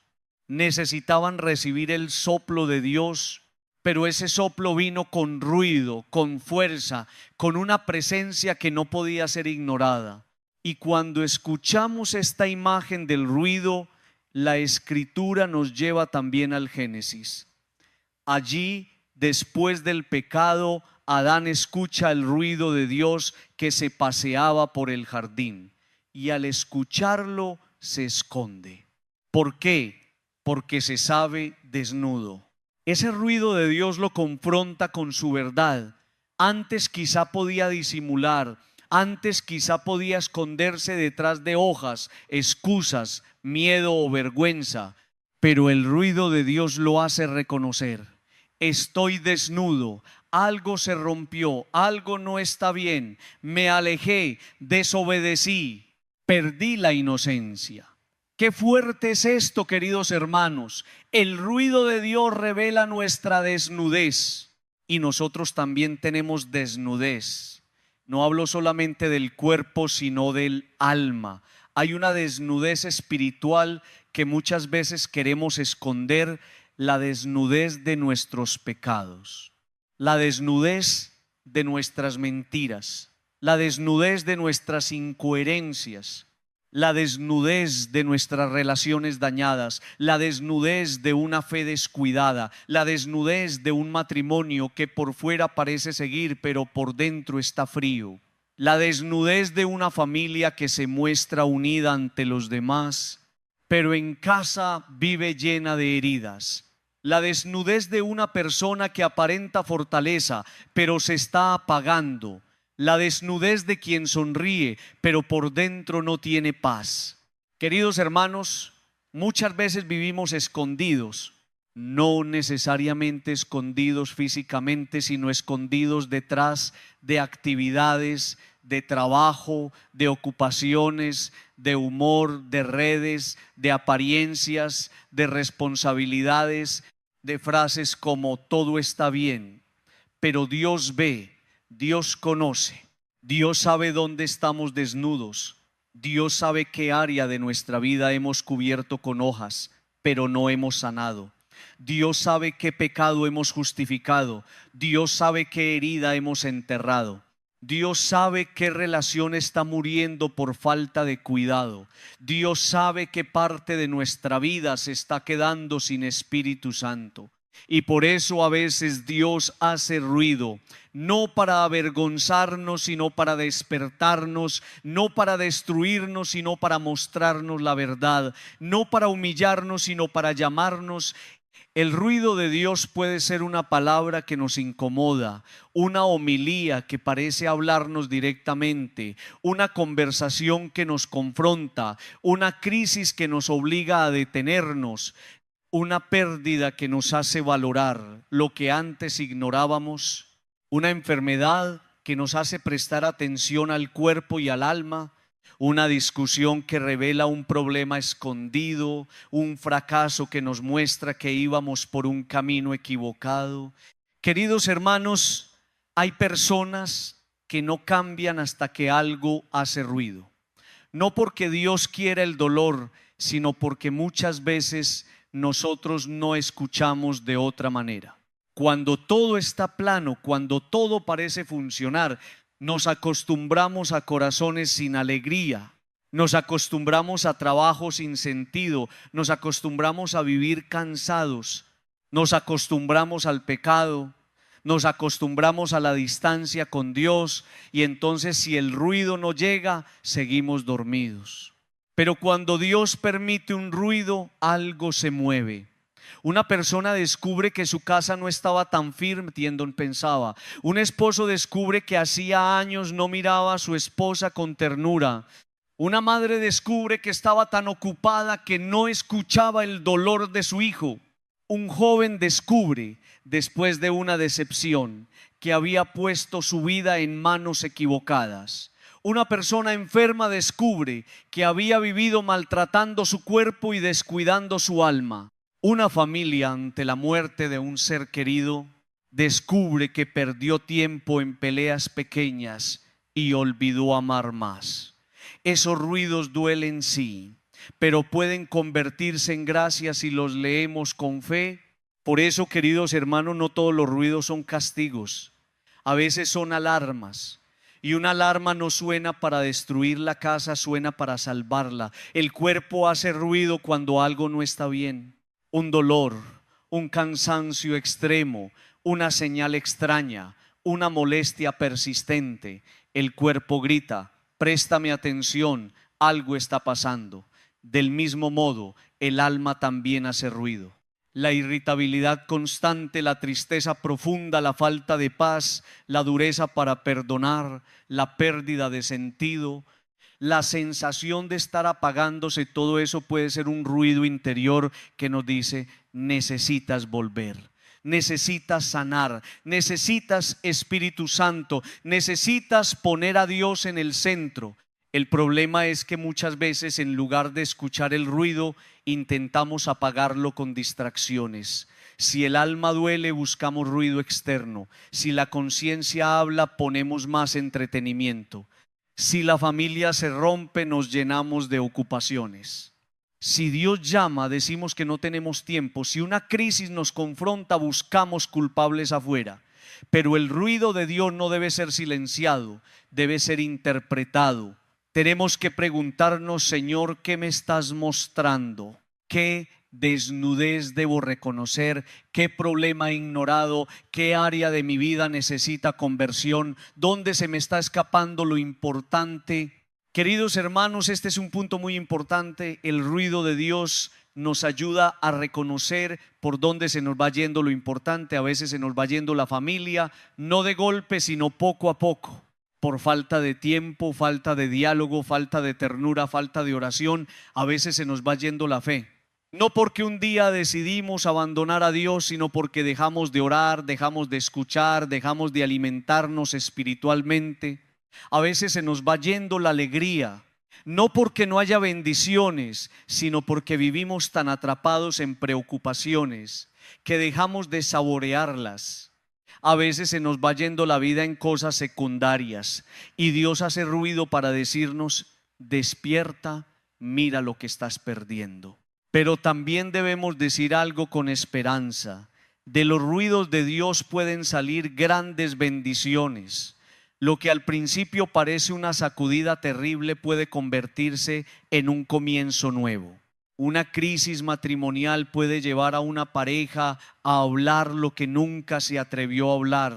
Necesitaban recibir el soplo de Dios, pero ese soplo vino con ruido, con fuerza, con una presencia que no podía ser ignorada. Y cuando escuchamos esta imagen del ruido, la Escritura nos lleva también al Génesis. Allí, después del pecado, Adán escucha el ruido de Dios que se paseaba por el jardín y al escucharlo se esconde. ¿Por qué? Porque se sabe desnudo. Ese ruido de Dios lo confronta con su verdad. Antes quizá podía disimular, antes quizá podía esconderse detrás de hojas, excusas, miedo o vergüenza, pero el ruido de Dios lo hace reconocer. Estoy desnudo, algo se rompió, algo no está bien, me alejé, desobedecí, perdí la inocencia. Qué fuerte es esto, queridos hermanos. El ruido de Dios revela nuestra desnudez y nosotros también tenemos desnudez. No hablo solamente del cuerpo, sino del alma. Hay una desnudez espiritual que muchas veces queremos esconder, la desnudez de nuestros pecados, la desnudez de nuestras mentiras, la desnudez de nuestras incoherencias, la desnudez de nuestras relaciones dañadas, la desnudez de una fe descuidada, la desnudez de un matrimonio que por fuera parece seguir pero por dentro está frío, la desnudez de una familia que se muestra unida ante los demás pero en casa vive llena de heridas, la desnudez de una persona que aparenta fortaleza pero se está apagando, la desnudez de quien sonríe, pero por dentro no tiene paz. Queridos hermanos, muchas veces vivimos escondidos, no necesariamente escondidos físicamente, sino escondidos detrás de actividades, de trabajo, de ocupaciones, de humor, de redes, de apariencias, de responsabilidades, de frases como todo está bien, pero Dios ve. Dios conoce, Dios sabe dónde estamos desnudos, Dios sabe qué área de nuestra vida hemos cubierto con hojas, pero no hemos sanado. Dios sabe qué pecado hemos justificado, Dios sabe qué herida hemos enterrado. Dios sabe qué relación está muriendo por falta de cuidado. Dios sabe qué parte de nuestra vida se está quedando sin Espíritu Santo. Y por eso a veces Dios hace ruido, no para avergonzarnos, sino para despertarnos, no para destruirnos, sino para mostrarnos la verdad, no para humillarnos, sino para llamarnos. El ruido de Dios puede ser una palabra que nos incomoda, una homilía que parece hablarnos directamente, una conversación que nos confronta, una crisis que nos obliga a detenernos, una pérdida que nos hace valorar lo que antes ignorábamos, una enfermedad que nos hace prestar atención al cuerpo y al alma, una discusión que revela un problema escondido, un fracaso que nos muestra que íbamos por un camino equivocado. Queridos hermanos, hay personas que no cambian hasta que algo hace ruido. No porque Dios quiera el dolor, sino porque muchas veces nosotros no escuchamos de otra manera. Cuando todo está plano, cuando todo parece funcionar, nos acostumbramos a corazones sin alegría, nos acostumbramos a trabajo sin sentido, nos acostumbramos a vivir cansados, nos acostumbramos al pecado, nos acostumbramos a la distancia con Dios, y entonces si el ruido no llega, seguimos dormidos. Pero cuando Dios permite un ruido, algo se mueve. Una persona descubre que su casa no estaba tan firme, Tiendon pensaba. Un esposo descubre que hacía años no miraba a su esposa con ternura. Una madre descubre que estaba tan ocupada que no escuchaba el dolor de su hijo. Un joven descubre, después de una decepción, que había puesto su vida en manos equivocadas. Una persona enferma descubre que había vivido maltratando su cuerpo y descuidando su alma. Una familia, ante la muerte de un ser querido, descubre que perdió tiempo en peleas pequeñas y olvidó amar más. Esos ruidos duelen, sí, pero pueden convertirse en gracia si los leemos con fe. Por eso, queridos hermanos, no todos los ruidos son castigos. A veces son alarmas. Y una alarma no suena para destruir la casa, suena para salvarla. El cuerpo hace ruido cuando algo no está bien. Un dolor, un cansancio extremo, una señal extraña, una molestia persistente. El cuerpo grita: préstame atención, algo está pasando. Del mismo modo, el alma también hace ruido. La irritabilidad constante, la tristeza profunda, la falta de paz, la dureza para perdonar, la pérdida de sentido, la sensación de estar apagándose, todo eso puede ser un ruido interior que nos dice: necesitas volver, necesitas sanar, necesitas Espíritu Santo, necesitas poner a Dios en el centro. El problema es que muchas veces, en lugar de escuchar el ruido, intentamos apagarlo con distracciones. Si el alma duele, buscamos ruido externo. Si la conciencia habla, ponemos más entretenimiento. Si la familia se rompe, nos llenamos de ocupaciones. Si Dios llama, decimos que no tenemos tiempo. Si una crisis nos confronta, buscamos culpables afuera. Pero el ruido de Dios no debe ser silenciado, debe ser interpretado. Tenemos que preguntarnos: Señor, ¿qué me estás mostrando? ¿Qué desnudez debo reconocer? ¿Qué problema he ignorado? ¿Qué área de mi vida necesita conversión? ¿Dónde se me está escapando lo importante? Queridos hermanos, este es un punto muy importante. El ruido de Dios nos ayuda a reconocer por dónde se nos va yendo lo importante. A veces se nos va yendo la familia, no de golpe, sino poco a poco. Por falta de tiempo, falta de diálogo, falta de ternura, falta de oración, a veces se nos va yendo la fe. No porque un día decidimos abandonar a Dios, sino porque dejamos de orar, dejamos de escuchar, dejamos de alimentarnos espiritualmente. A veces se nos va yendo la alegría, no porque no haya bendiciones, sino porque vivimos tan atrapados en preocupaciones que dejamos de saborearlas. A veces se nos va yendo la vida en cosas secundarias y Dios hace ruido para decirnos: despierta, mira lo que estás perdiendo. Pero también debemos decir algo con esperanza: de los ruidos de Dios pueden salir grandes bendiciones. Lo que al principio parece una sacudida terrible puede convertirse en un comienzo nuevo. Una crisis matrimonial puede llevar a una pareja a hablar lo que nunca se atrevió a hablar.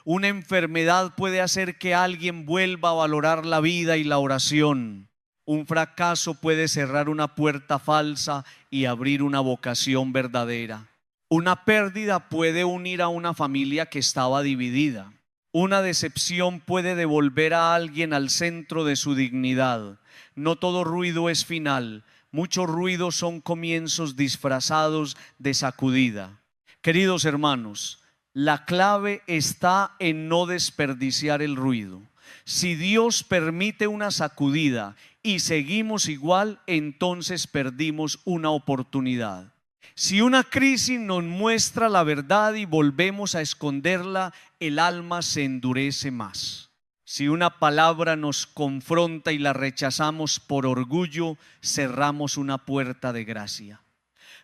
Una enfermedad puede hacer que alguien vuelva a valorar la vida y la oración. Un fracaso puede cerrar una puerta falsa y abrir una vocación verdadera. Una pérdida puede unir a una familia que estaba dividida. Una decepción puede devolver a alguien al centro de su dignidad. No todo ruido es final. Muchos ruidos son comienzos disfrazados de sacudida. Queridos hermanos, la clave está en no desperdiciar el ruido. Si Dios permite una sacudida y seguimos igual, entonces perdimos una oportunidad. Si una crisis nos muestra la verdad y volvemos a esconderla, el alma se endurece más. Si una palabra nos confronta y la rechazamos por orgullo, cerramos una puerta de gracia.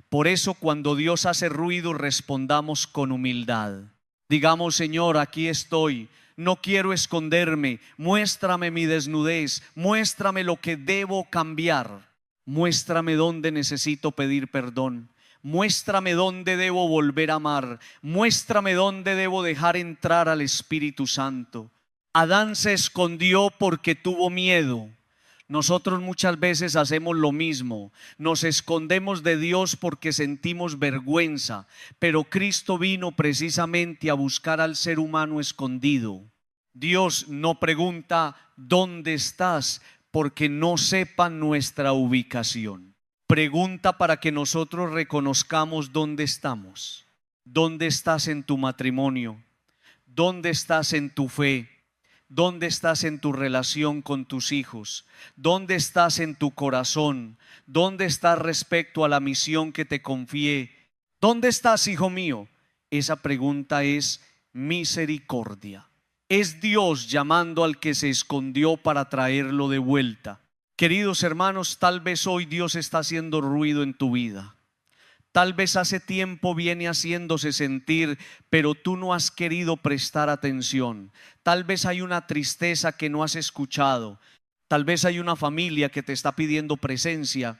Por eso, cuando Dios hace ruido, respondamos con humildad. Digamos: Señor, aquí estoy, no quiero esconderme, muéstrame mi desnudez, muéstrame lo que debo cambiar, muéstrame dónde necesito pedir perdón, muéstrame dónde debo volver a amar, muéstrame dónde debo dejar entrar al Espíritu Santo. Adán se escondió porque tuvo miedo. Nosotros muchas veces hacemos lo mismo, nos escondemos de Dios porque sentimos vergüenza, pero Cristo vino precisamente a buscar al ser humano escondido. Dios no pregunta ¿dónde estás?, porque no sepa nuestra ubicación. Pregunta para que nosotros reconozcamos dónde estamos. ¿Dónde estás en tu matrimonio? ¿Dónde estás en tu fe? ¿Dónde estás en tu relación con tus hijos? ¿Dónde estás en tu corazón? ¿Dónde estás respecto a la misión que te confié? ¿Dónde estás, hijo mío? Esa pregunta es misericordia. Es Dios llamando al que se escondió para traerlo de vuelta. Queridos hermanos, tal vez hoy Dios está haciendo ruido en tu vida. Tal vez hace tiempo viene haciéndose sentir, pero tú no has querido prestar atención. Tal vez hay una tristeza que no has escuchado. Tal vez hay una familia que te está pidiendo presencia.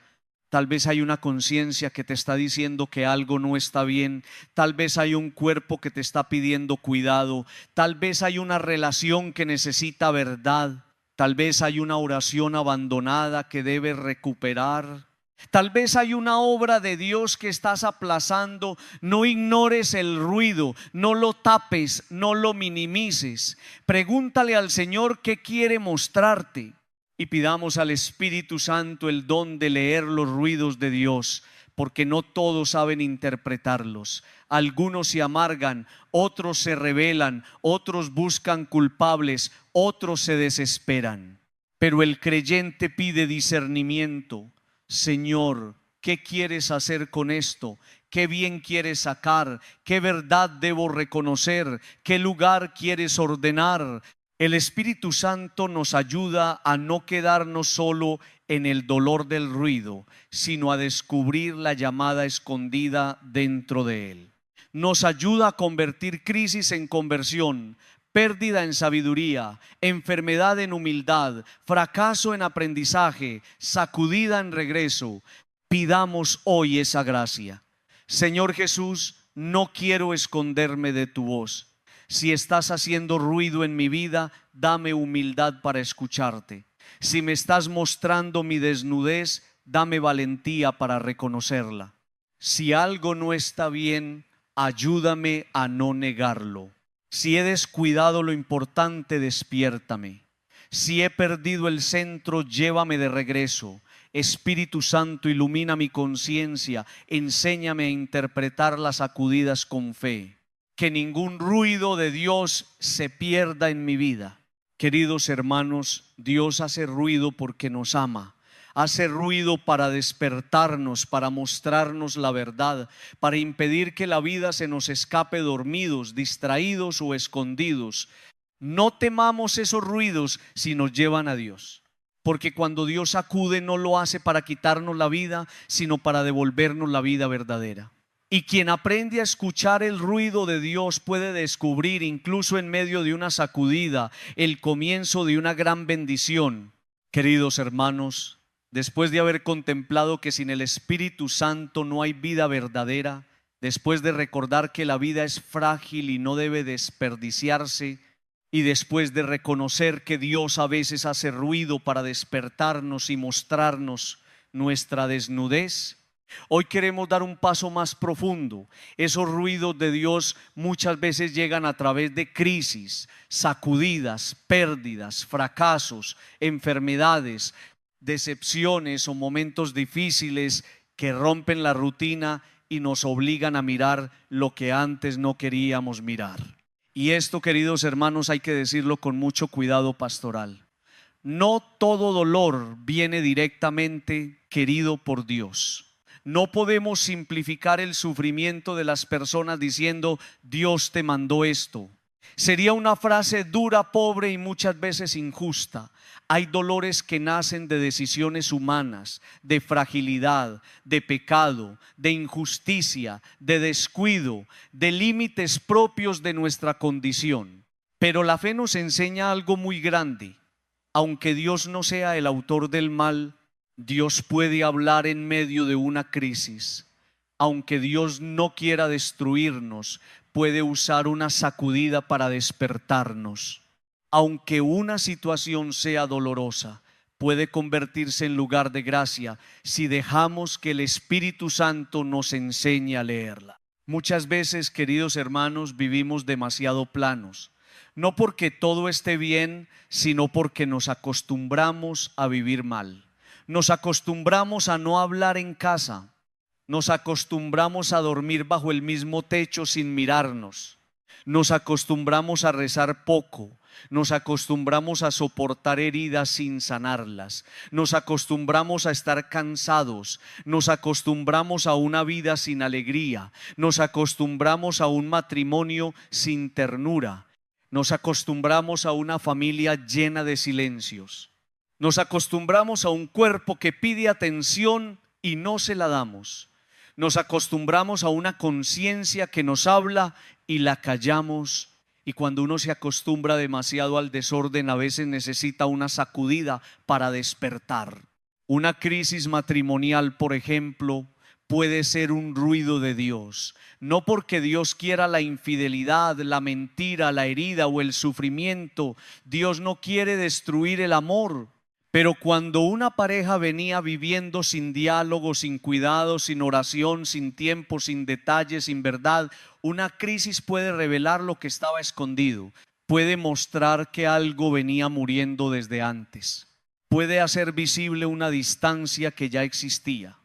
Tal vez hay una conciencia que te está diciendo que algo no está bien. Tal vez hay un cuerpo que te está pidiendo cuidado. Tal vez hay una relación que necesita verdad. Tal vez hay una oración abandonada que debes recuperar. Tal vez hay una obra de Dios que estás aplazando. No ignores el ruido, no lo tapes, no lo minimices. Pregúntale al Señor qué quiere mostrarte y pidamos al Espíritu Santo el don de leer los ruidos de Dios, porque no todos saben interpretarlos. Algunos se amargan, otros se rebelan, otros buscan culpables, otros se desesperan. Pero el creyente pide discernimiento. Señor, ¿qué quieres hacer con esto? ¿Qué bien quieres sacar? ¿Qué verdad debo reconocer? ¿Qué lugar quieres ordenar? El Espíritu Santo nos ayuda a no quedarnos solo en el dolor del ruido, sino a descubrir la llamada escondida dentro de él. Nos ayuda a convertir crisis en conversión, pérdida en sabiduría, enfermedad en humildad, fracaso en aprendizaje, sacudida en regreso. Pidamos hoy esa gracia. Señor Jesús, no quiero esconderme de tu voz. Si estás haciendo ruido en mi vida, dame humildad para escucharte. Si me estás mostrando mi desnudez, dame valentía para reconocerla. Si algo no está bien, ayúdame a no negarlo. Si he descuidado lo importante, despiértame. Si he perdido el centro, llévame de regreso. Espíritu Santo, ilumina mi conciencia, enséñame a interpretar las sacudidas con fe. Que ningún ruido de Dios se pierda en mi vida. Queridos hermanos, Dios hace ruido porque nos ama. Hace ruido para despertarnos, para mostrarnos la verdad, para impedir que la vida se nos escape dormidos, distraídos o escondidos. No temamos esos ruidos si nos llevan a Dios, porque cuando Dios acude no lo hace para quitarnos la vida, sino para devolvernos la vida verdadera. Y quien aprende a escuchar el ruido de Dios puede descubrir, incluso en medio de una sacudida, el comienzo de una gran bendición. Queridos hermanos, después de haber contemplado que sin el Espíritu Santo no hay vida verdadera, después de recordar que la vida es frágil y no debe desperdiciarse, y después de reconocer que Dios a veces hace ruido para despertarnos y mostrarnos nuestra desnudez, hoy queremos dar un paso más profundo. Esos ruidos de Dios muchas veces llegan a través de crisis, sacudidas, pérdidas, fracasos, enfermedades, decepciones o momentos difíciles que rompen la rutina y nos obligan a mirar lo que antes no queríamos mirar. Y esto, queridos hermanos, hay que decirlo con mucho cuidado pastoral. No todo dolor viene directamente querido por Dios. No podemos simplificar el sufrimiento de las personas diciendo Dios te mandó esto. Sería una frase dura, pobre y muchas veces injusta. Hay dolores que nacen de decisiones humanas, de fragilidad, de pecado, de injusticia, de descuido, de límites propios de nuestra condición. Pero la fe nos enseña algo muy grande. Aunque Dios no sea el autor del mal, Dios puede hablar en medio de una crisis. Aunque Dios no quiera destruirnos, puede usar una sacudida para despertarnos. Aunque una situación sea dolorosa, puede convertirse en lugar de gracia si dejamos que el Espíritu Santo nos enseñe a leerla. Muchas veces, queridos hermanos, vivimos demasiado planos. No porque todo esté bien, sino porque nos acostumbramos a vivir mal. Nos acostumbramos a no hablar en casa. Nos acostumbramos a dormir bajo el mismo techo sin mirarnos. Nos acostumbramos a rezar poco. Nos acostumbramos a soportar heridas sin sanarlas. Nos acostumbramos a estar cansados. Nos acostumbramos a una vida sin alegría. Nos acostumbramos a un matrimonio sin ternura. Nos acostumbramos a una familia llena de silencios. Nos acostumbramos a un cuerpo que pide atención y no se la damos. Nos acostumbramos a una conciencia que nos habla y la callamos. Y cuando uno se acostumbra demasiado al desorden, a veces necesita una sacudida para despertar. Una crisis matrimonial, por ejemplo, puede ser un ruido de Dios. No porque Dios quiera la infidelidad, la mentira, la herida o el sufrimiento. Dios no quiere destruir el amor. Pero cuando una pareja venía viviendo sin diálogo, sin cuidado, sin oración, sin tiempo, sin detalles, sin verdad, una crisis puede revelar lo que estaba escondido. Puede mostrar que algo venía muriendo desde antes. Puede hacer visible una distancia que ya existía.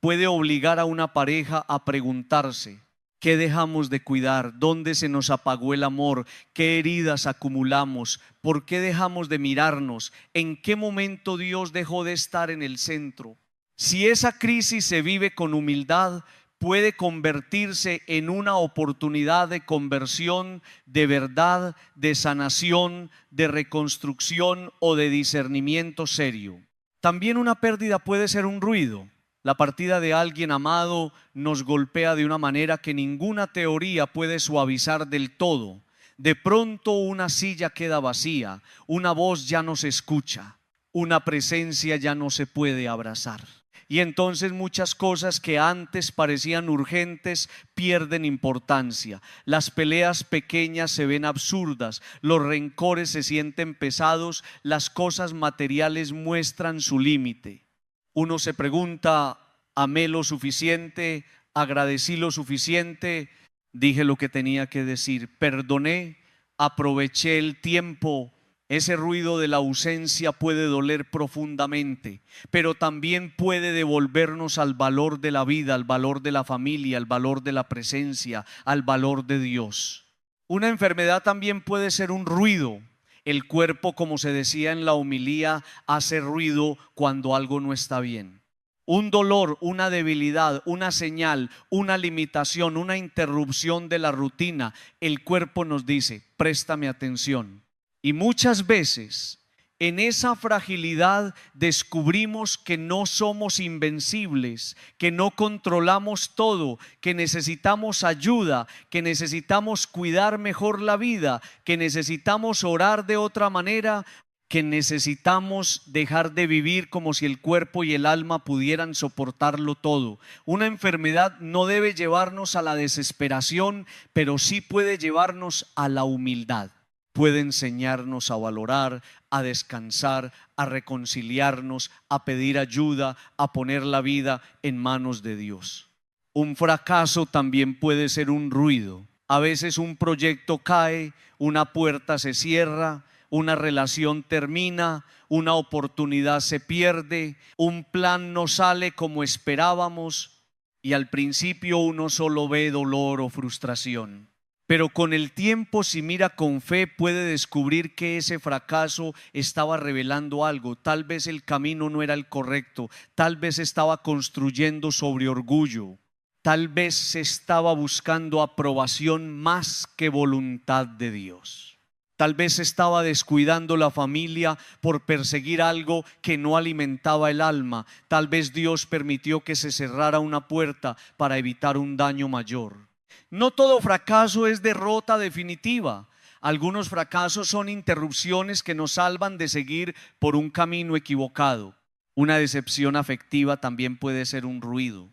Puede obligar a una pareja a preguntarse: ¿qué dejamos de cuidar? ¿Dónde se nos apagó el amor? ¿Qué heridas acumulamos? ¿Por qué dejamos de mirarnos? ¿En qué momento Dios dejó de estar en el centro? Si esa crisis se vive con humildad, puede convertirse en una oportunidad de conversión, de verdad, de sanación, de reconstrucción o de discernimiento serio. También una pérdida puede ser un ruido. La partida de alguien amado nos golpea de una manera que ninguna teoría puede suavizar del todo. De pronto una silla queda vacía, una voz ya no se escucha, una presencia ya no se puede abrazar. Y entonces muchas cosas que antes parecían urgentes pierden importancia. Las peleas pequeñas se ven absurdas, los rencores se sienten pesados, las cosas materiales muestran su límite. Uno se pregunta: ¿amé lo suficiente? ¿Agradecí lo suficiente? ¿Dije lo que tenía que decir? ¿Perdoné? ¿Aproveché el tiempo? Ese ruido de la ausencia puede doler profundamente, pero también puede devolvernos al valor de la vida, al valor de la familia, al valor de la presencia, al valor de Dios. Una enfermedad también puede ser un ruido. El cuerpo, como se decía en la homilía, hace ruido cuando algo no está bien. Un dolor, una debilidad, una señal, una limitación, una interrupción de la rutina, el cuerpo nos dice: préstame atención. Y muchas veces en esa fragilidad descubrimos que no somos invencibles, que no controlamos todo, que necesitamos ayuda, que necesitamos cuidar mejor la vida, que necesitamos orar de otra manera, que necesitamos dejar de vivir como si el cuerpo y el alma pudieran soportarlo todo. Una enfermedad no debe llevarnos a la desesperación, pero sí puede llevarnos a la humildad. Puede enseñarnos a valorar, a descansar, a reconciliarnos, a pedir ayuda, a poner la vida en manos de Dios. Un fracaso también puede ser un ruido. A veces un proyecto cae, una puerta se cierra, una relación termina, una oportunidad se pierde, un plan no sale como esperábamos y al principio uno solo ve dolor o frustración. Pero con el tiempo, si mira con fe, puede descubrir que ese fracaso estaba revelando algo. Tal vez el camino no era el correcto, tal vez estaba construyendo sobre orgullo, tal vez se estaba buscando aprobación más que voluntad de Dios. Tal vez estaba descuidando la familia por perseguir algo que no alimentaba el alma. Tal vez Dios permitió que se cerrara una puerta para evitar un daño mayor. No todo fracaso es derrota definitiva. Algunos fracasos son interrupciones que nos salvan de seguir por un camino equivocado. Una decepción afectiva también puede ser un ruido.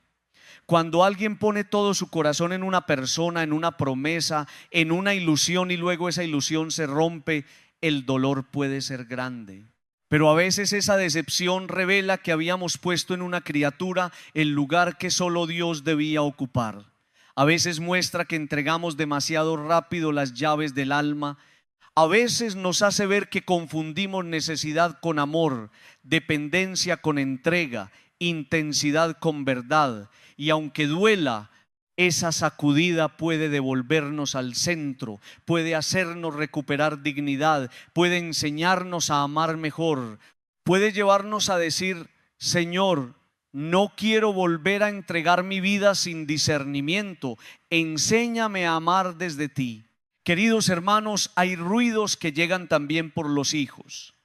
Cuando alguien pone todo su corazón en una persona, en una promesa, en una ilusión y luego esa ilusión se rompe, el dolor puede ser grande. Pero a veces esa decepción revela que habíamos puesto en una criatura el lugar que solo Dios debía ocupar. A veces muestra que entregamos demasiado rápido las llaves del alma. A veces nos hace ver que confundimos necesidad con amor, dependencia con entrega, intensidad con verdad. Y aunque duela, esa sacudida puede devolvernos al centro, puede hacernos recuperar dignidad, puede enseñarnos a amar mejor, puede llevarnos a decir: Señor, no quiero volver a entregar mi vida sin discernimiento, enséñame a amar desde ti. Queridos hermanos, hay ruidos que llegan también por los hijos.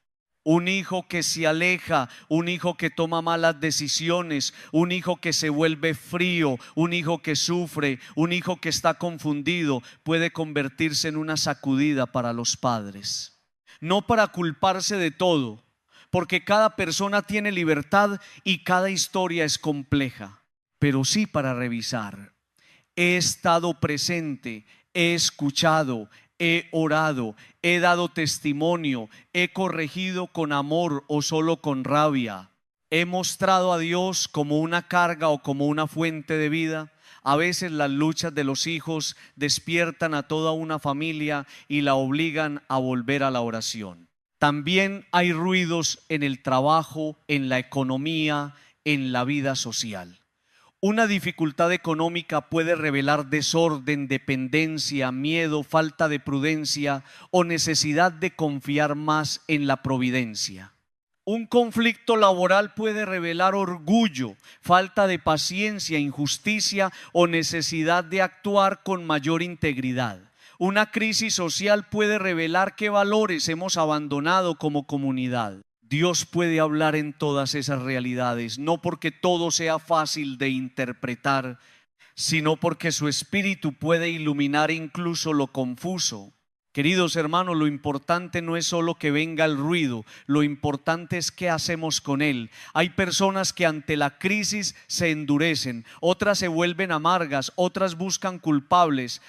Un hijo que se aleja, un hijo que toma malas decisiones, un hijo que se vuelve frío, un hijo que sufre, un hijo que está confundido, puede convertirse en una sacudida para los padres. No para culparse de todo, porque cada persona tiene libertad y cada historia es compleja, pero sí para revisar. He estado presente, he escuchado, he orado, he dado testimonio, he corregido con amor o solo con rabia. He mostrado a Dios como una carga o como una fuente de vida. A veces las luchas de los hijos despiertan a toda una familia y la obligan a volver a la oración. También hay ruidos en el trabajo, en la economía, en la vida social. Una dificultad económica puede revelar desorden, dependencia, miedo, falta de prudencia o necesidad de confiar más en la providencia. Un conflicto laboral puede revelar orgullo, falta de paciencia, injusticia o necesidad de actuar con mayor integridad. Una crisis social puede revelar qué valores hemos abandonado como comunidad. Dios puede hablar en todas esas realidades, no porque todo sea fácil de interpretar, sino porque su Espíritu puede iluminar incluso lo confuso. Queridos hermanos, lo importante no es solo que venga el ruido, lo importante es qué hacemos con él. Hay personas que ante la crisis se endurecen, otras se vuelven amargas, otras buscan culpables,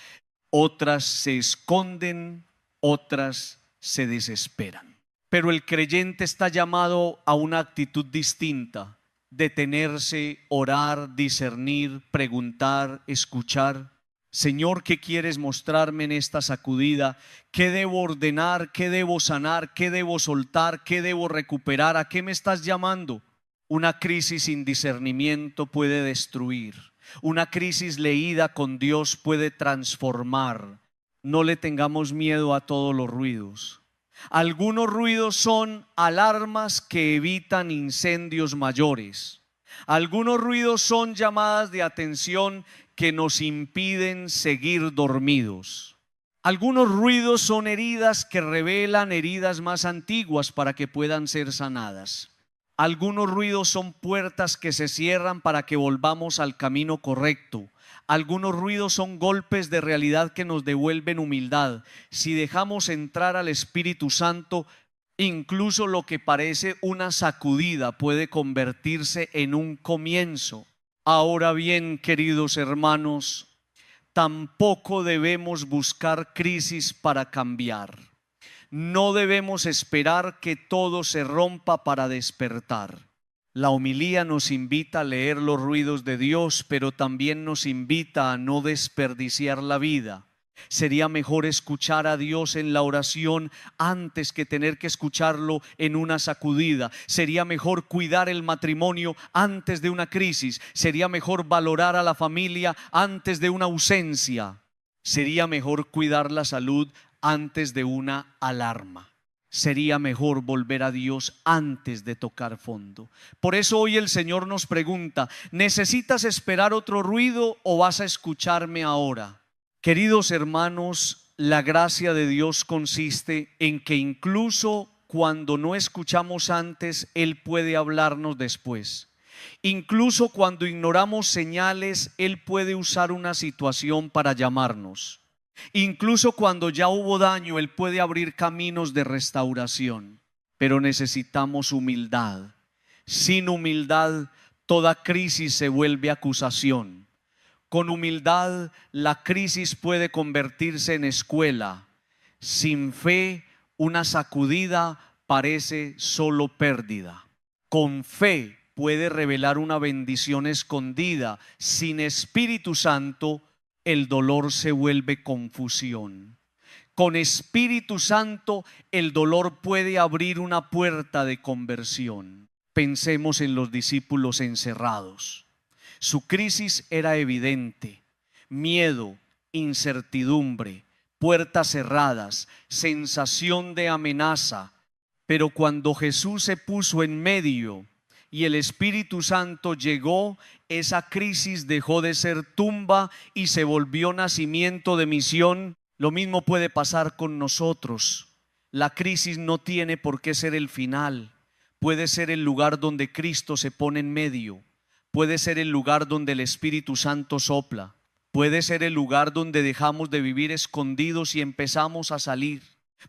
otras se esconden, otras se desesperan. Pero el creyente está llamado a una actitud distinta: detenerse, orar, discernir, preguntar, escuchar. Señor, ¿qué quieres mostrarme en esta sacudida? ¿Qué debo ordenar? ¿Qué debo sanar? ¿Qué debo soltar? ¿Qué debo recuperar? ¿A qué me estás llamando? Una crisis sin discernimiento puede destruir. Una crisis leída con Dios puede transformar. No le tengamos miedo a todos los ruidos. Algunos ruidos son alarmas que evitan incendios mayores. Algunos ruidos son llamadas de atención que nos impiden seguir dormidos. Algunos ruidos son heridas que revelan heridas más antiguas para que puedan ser sanadas. Algunos ruidos son puertas que se cierran para que volvamos al camino correcto. Algunos ruidos son golpes de realidad que nos devuelven humildad. Si dejamos entrar al Espíritu Santo, incluso lo que parece una sacudida puede convertirse en un comienzo. Ahora bien, queridos hermanos, tampoco debemos buscar crisis para cambiar. No debemos esperar que todo se rompa para despertar. La homilía nos invita a leer los ruidos de Dios, pero también nos invita a no desperdiciar la vida. Sería mejor escuchar a Dios en la oración antes que tener que escucharlo en una sacudida. Sería mejor cuidar el matrimonio antes de una crisis. Sería mejor valorar a la familia antes de una ausencia. Sería mejor cuidar la salud antes de una alarma. Sería mejor volver a Dios antes de tocar fondo. Por eso hoy el Señor nos pregunta: ¿necesitas esperar otro ruido o vas a escucharme ahora? Queridos hermanos, la gracia de Dios consiste en que incluso cuando no escuchamos antes, Él puede hablarnos después. Incluso cuando ignoramos señales, Él puede usar una situación para llamarnos. Incluso cuando ya hubo daño, Él puede abrir caminos de restauración. Pero necesitamos humildad. Sin humildad, toda crisis se vuelve acusación. Con humildad, la crisis puede convertirse en escuela. Sin fe, una sacudida parece solo pérdida. Con fe puede revelar una bendición escondida. Sin Espíritu Santo, el dolor se vuelve confusión. Con Espíritu Santo, el dolor puede abrir una puerta de conversión. Pensemos en los discípulos encerrados. Su crisis era evidente: miedo, incertidumbre, puertas cerradas, sensación de amenaza. Pero cuando Jesús se puso en medio y el Espíritu Santo llegó, esa crisis dejó de ser tumba y se volvió nacimiento de misión. Lo mismo puede pasar con nosotros. La crisis no tiene por qué ser el final. Puede ser el lugar donde Cristo se pone en medio. Puede ser el lugar donde el Espíritu Santo sopla. Puede ser el lugar donde dejamos de vivir escondidos y empezamos a salir.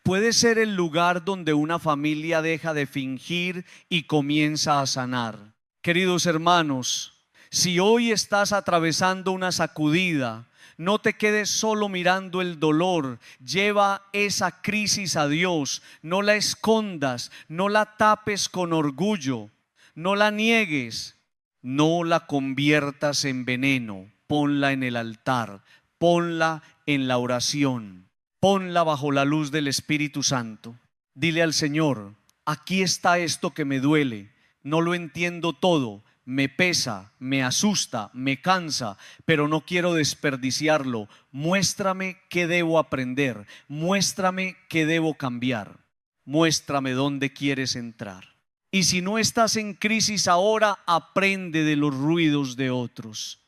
Puede ser el lugar donde una familia deja de fingir y comienza a sanar. Queridos hermanos, si hoy estás atravesando una sacudida, no te quedes solo mirando el dolor. Lleva esa crisis a Dios. No la escondas, no la tapes con orgullo, no la niegues, no la conviertas en veneno. Ponla en el altar, ponla en la oración. Ponla bajo la luz del Espíritu Santo. Dile al Señor: aquí está esto que me duele, no lo entiendo todo, me pesa, me asusta, me cansa, pero no quiero desperdiciarlo. Muéstrame qué debo aprender, muéstrame qué debo cambiar, muéstrame dónde quieres entrar. Y si no estás en crisis ahora, aprende de los ruidos de otros.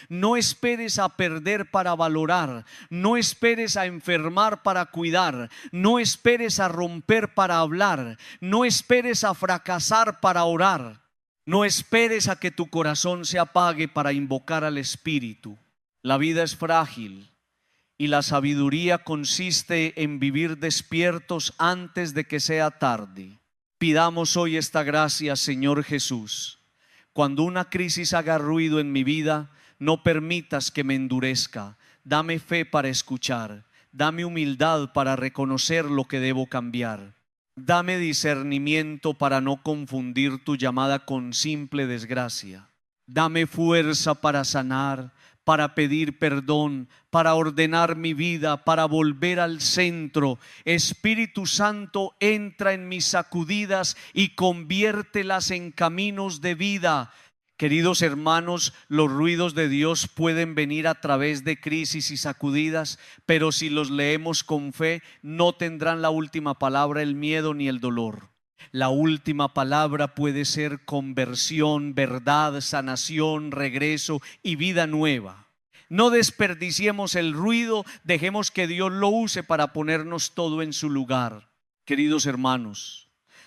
No esperes a perder para valorar. No esperes a enfermar para cuidar. No esperes a romper para hablar. No esperes a fracasar para orar. No esperes a que tu corazón se apague para invocar al Espíritu. La vida es frágil y la sabiduría consiste en vivir despiertos antes de que sea tarde. Pidamos hoy esta gracia, Señor Jesús. Cuando una crisis haga ruido en mi vida, no permitas que me endurezca. Dame fe para escuchar. Dame humildad para reconocer lo que debo cambiar. Dame discernimiento para no confundir tu llamada con simple desgracia. Dame fuerza para sanar, para pedir perdón, para ordenar mi vida, para volver al centro. Espíritu Santo, entra en mis sacudidas y conviértelas en caminos de vida. Queridos hermanos, los ruidos de Dios pueden venir a través de crisis y sacudidas, pero si los leemos con fe, no tendrán la última palabra el miedo ni el dolor. La última palabra puede ser conversión, verdad, sanación, regreso y vida nueva. No desperdiciemos el ruido, dejemos que Dios lo use para ponernos todo en su lugar. Queridos hermanos,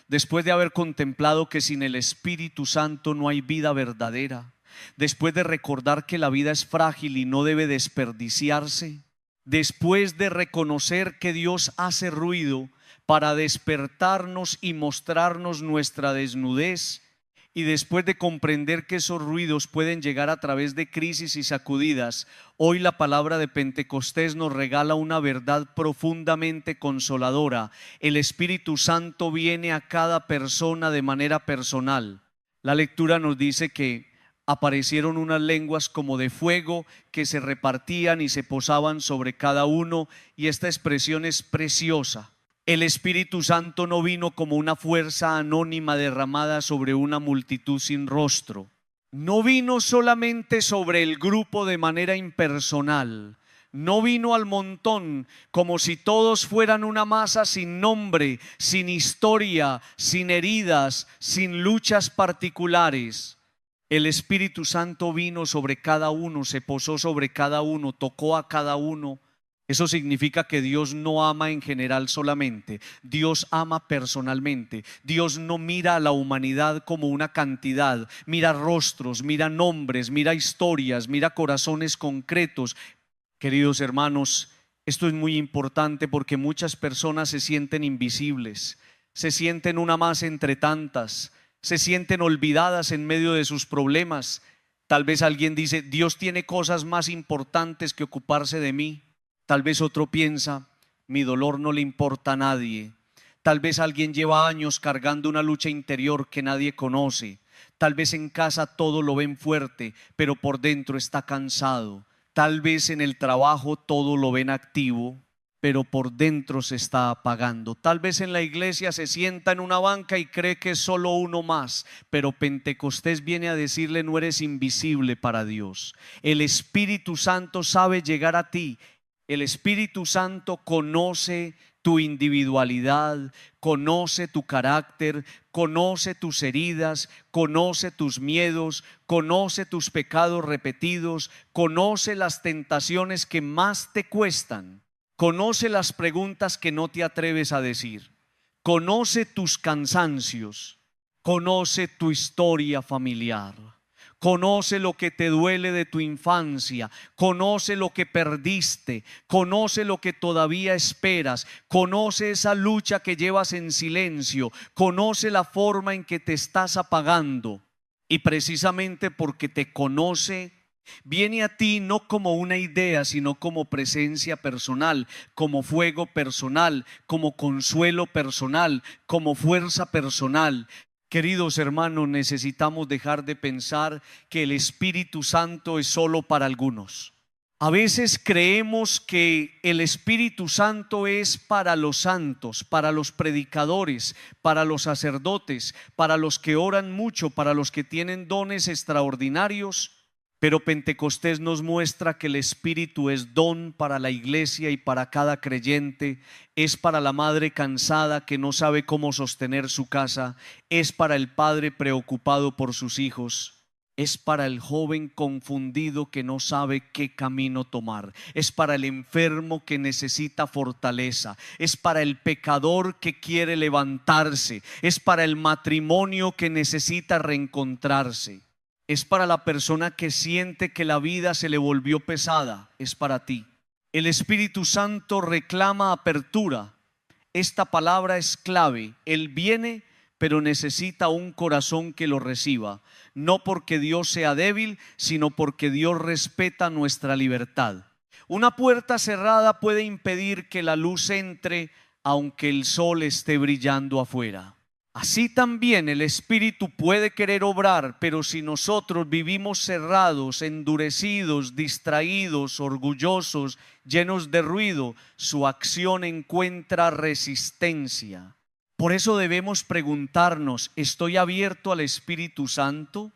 después de haber contemplado que sin el Espíritu Santo no hay vida verdadera, después de recordar que la vida es frágil y no debe desperdiciarse, después de reconocer que Dios hace ruido para despertarnos y mostrarnos nuestra desnudez, y después de comprender que esos ruidos pueden llegar a través de crisis y sacudidas, hoy la palabra de Pentecostés nos regala una verdad profundamente consoladora. El Espíritu Santo viene a cada persona de manera personal. La lectura nos dice que aparecieron unas lenguas como de fuego que se repartían y se posaban sobre cada uno, y esta expresión es preciosa. El Espíritu Santo no vino como una fuerza anónima derramada sobre una multitud sin rostro. No vino solamente sobre el grupo de manera impersonal. No vino al montón como si todos fueran una masa sin nombre, sin historia, sin heridas, sin luchas particulares. El Espíritu Santo vino sobre cada uno, se posó sobre cada uno, tocó a cada uno. Eso significa que Dios no ama en general solamente, Dios ama personalmente. Dios no mira a la humanidad como una cantidad, mira rostros, mira nombres, mira historias, mira corazones concretos. Queridos hermanos, esto es muy importante porque muchas personas se sienten invisibles, se sienten una más entre tantas, se sienten olvidadas en medio de sus problemas. Tal vez alguien dice, Dios tiene cosas más importantes que ocuparse de mí. Tal vez otro piensa, mi dolor no le importa a nadie. Tal vez alguien lleva años cargando una lucha interior que nadie conoce. Tal vez en casa todo lo ven fuerte, pero por dentro está cansado. Tal vez en el trabajo todo lo ven activo, pero por dentro se está apagando. Tal vez en la iglesia se sienta en una banca y cree que es solo uno más, pero Pentecostés viene a decirle: no eres invisible para Dios. El Espíritu Santo sabe llegar a ti. El Espíritu Santo conoce tu individualidad, conoce tu carácter, conoce tus heridas, conoce tus miedos, conoce tus pecados repetidos, conoce las tentaciones que más te cuestan, conoce las preguntas que no te atreves a decir, conoce tus cansancios, conoce tu historia familiar. Conoce lo que te duele de tu infancia, conoce lo que perdiste, conoce lo que todavía esperas, conoce esa lucha que llevas en silencio, conoce la forma en que te estás apagando. Y precisamente porque te conoce, viene a ti no como una idea, sino como presencia personal, como fuego personal, como consuelo personal, como fuerza personal. Queridos hermanos, necesitamos dejar de pensar que el Espíritu Santo es solo para algunos. A veces creemos que el Espíritu Santo es para los santos, para los predicadores, para los sacerdotes, para los que oran mucho, para los que tienen dones extraordinarios. Pero Pentecostés nos muestra que el Espíritu es don para la iglesia y para cada creyente. Es para la madre cansada que no sabe cómo sostener su casa. Es para el padre preocupado por sus hijos. Es para el joven confundido que no sabe qué camino tomar. Es para el enfermo que necesita fortaleza. Es para el pecador que quiere levantarse. Es para el matrimonio que necesita reencontrarse. Es para la persona que siente que la vida se le volvió pesada. Es para ti. El Espíritu Santo reclama apertura. Esta palabra es clave. Él viene, pero necesita un corazón que lo reciba. No porque Dios sea débil, sino porque Dios respeta nuestra libertad. Una puerta cerrada puede impedir que la luz entre, aunque el sol esté brillando afuera. Así también el Espíritu puede querer obrar, pero si nosotros vivimos cerrados, endurecidos, distraídos, orgullosos, llenos de ruido, su acción encuentra resistencia. Por eso debemos preguntarnos: ¿estoy abierto al Espíritu Santo?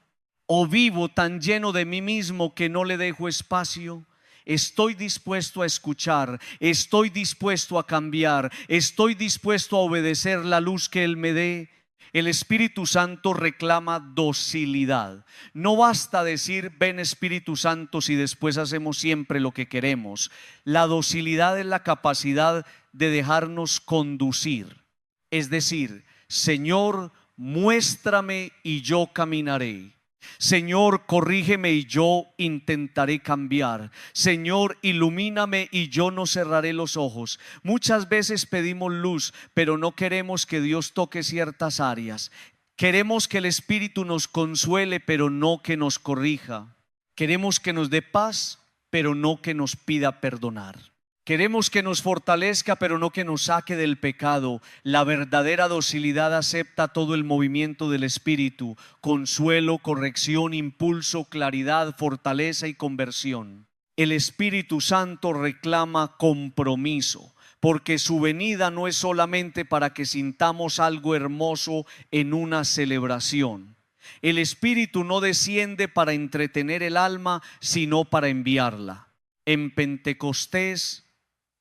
¿O vivo tan lleno de mí mismo que no le dejo espacio? Estoy dispuesto a escuchar, estoy dispuesto a cambiar, estoy dispuesto a obedecer la luz que Él me dé. El Espíritu Santo reclama docilidad. No basta decir ven Espíritu Santo si después hacemos siempre lo que queremos. La docilidad es la capacidad de dejarnos conducir. Es decir, Señor, muéstrame y yo caminaré. Señor, corrígeme y yo intentaré cambiar. Señor, ilumíname y yo no cerraré los ojos. Muchas veces pedimos luz, pero no queremos que Dios toque ciertas áreas. Queremos que el Espíritu nos consuele, pero no que nos corrija. Queremos que nos dé paz, pero no que nos pida perdonar. Queremos que nos fortalezca, pero no que nos saque del pecado. La verdadera docilidad acepta todo el movimiento del Espíritu: consuelo, corrección, impulso, claridad, fortaleza y conversión. El Espíritu Santo reclama compromiso, porque su venida no es solamente para que sintamos algo hermoso en una celebración. El Espíritu no desciende para entretener el alma, sino para enviarla. En Pentecostés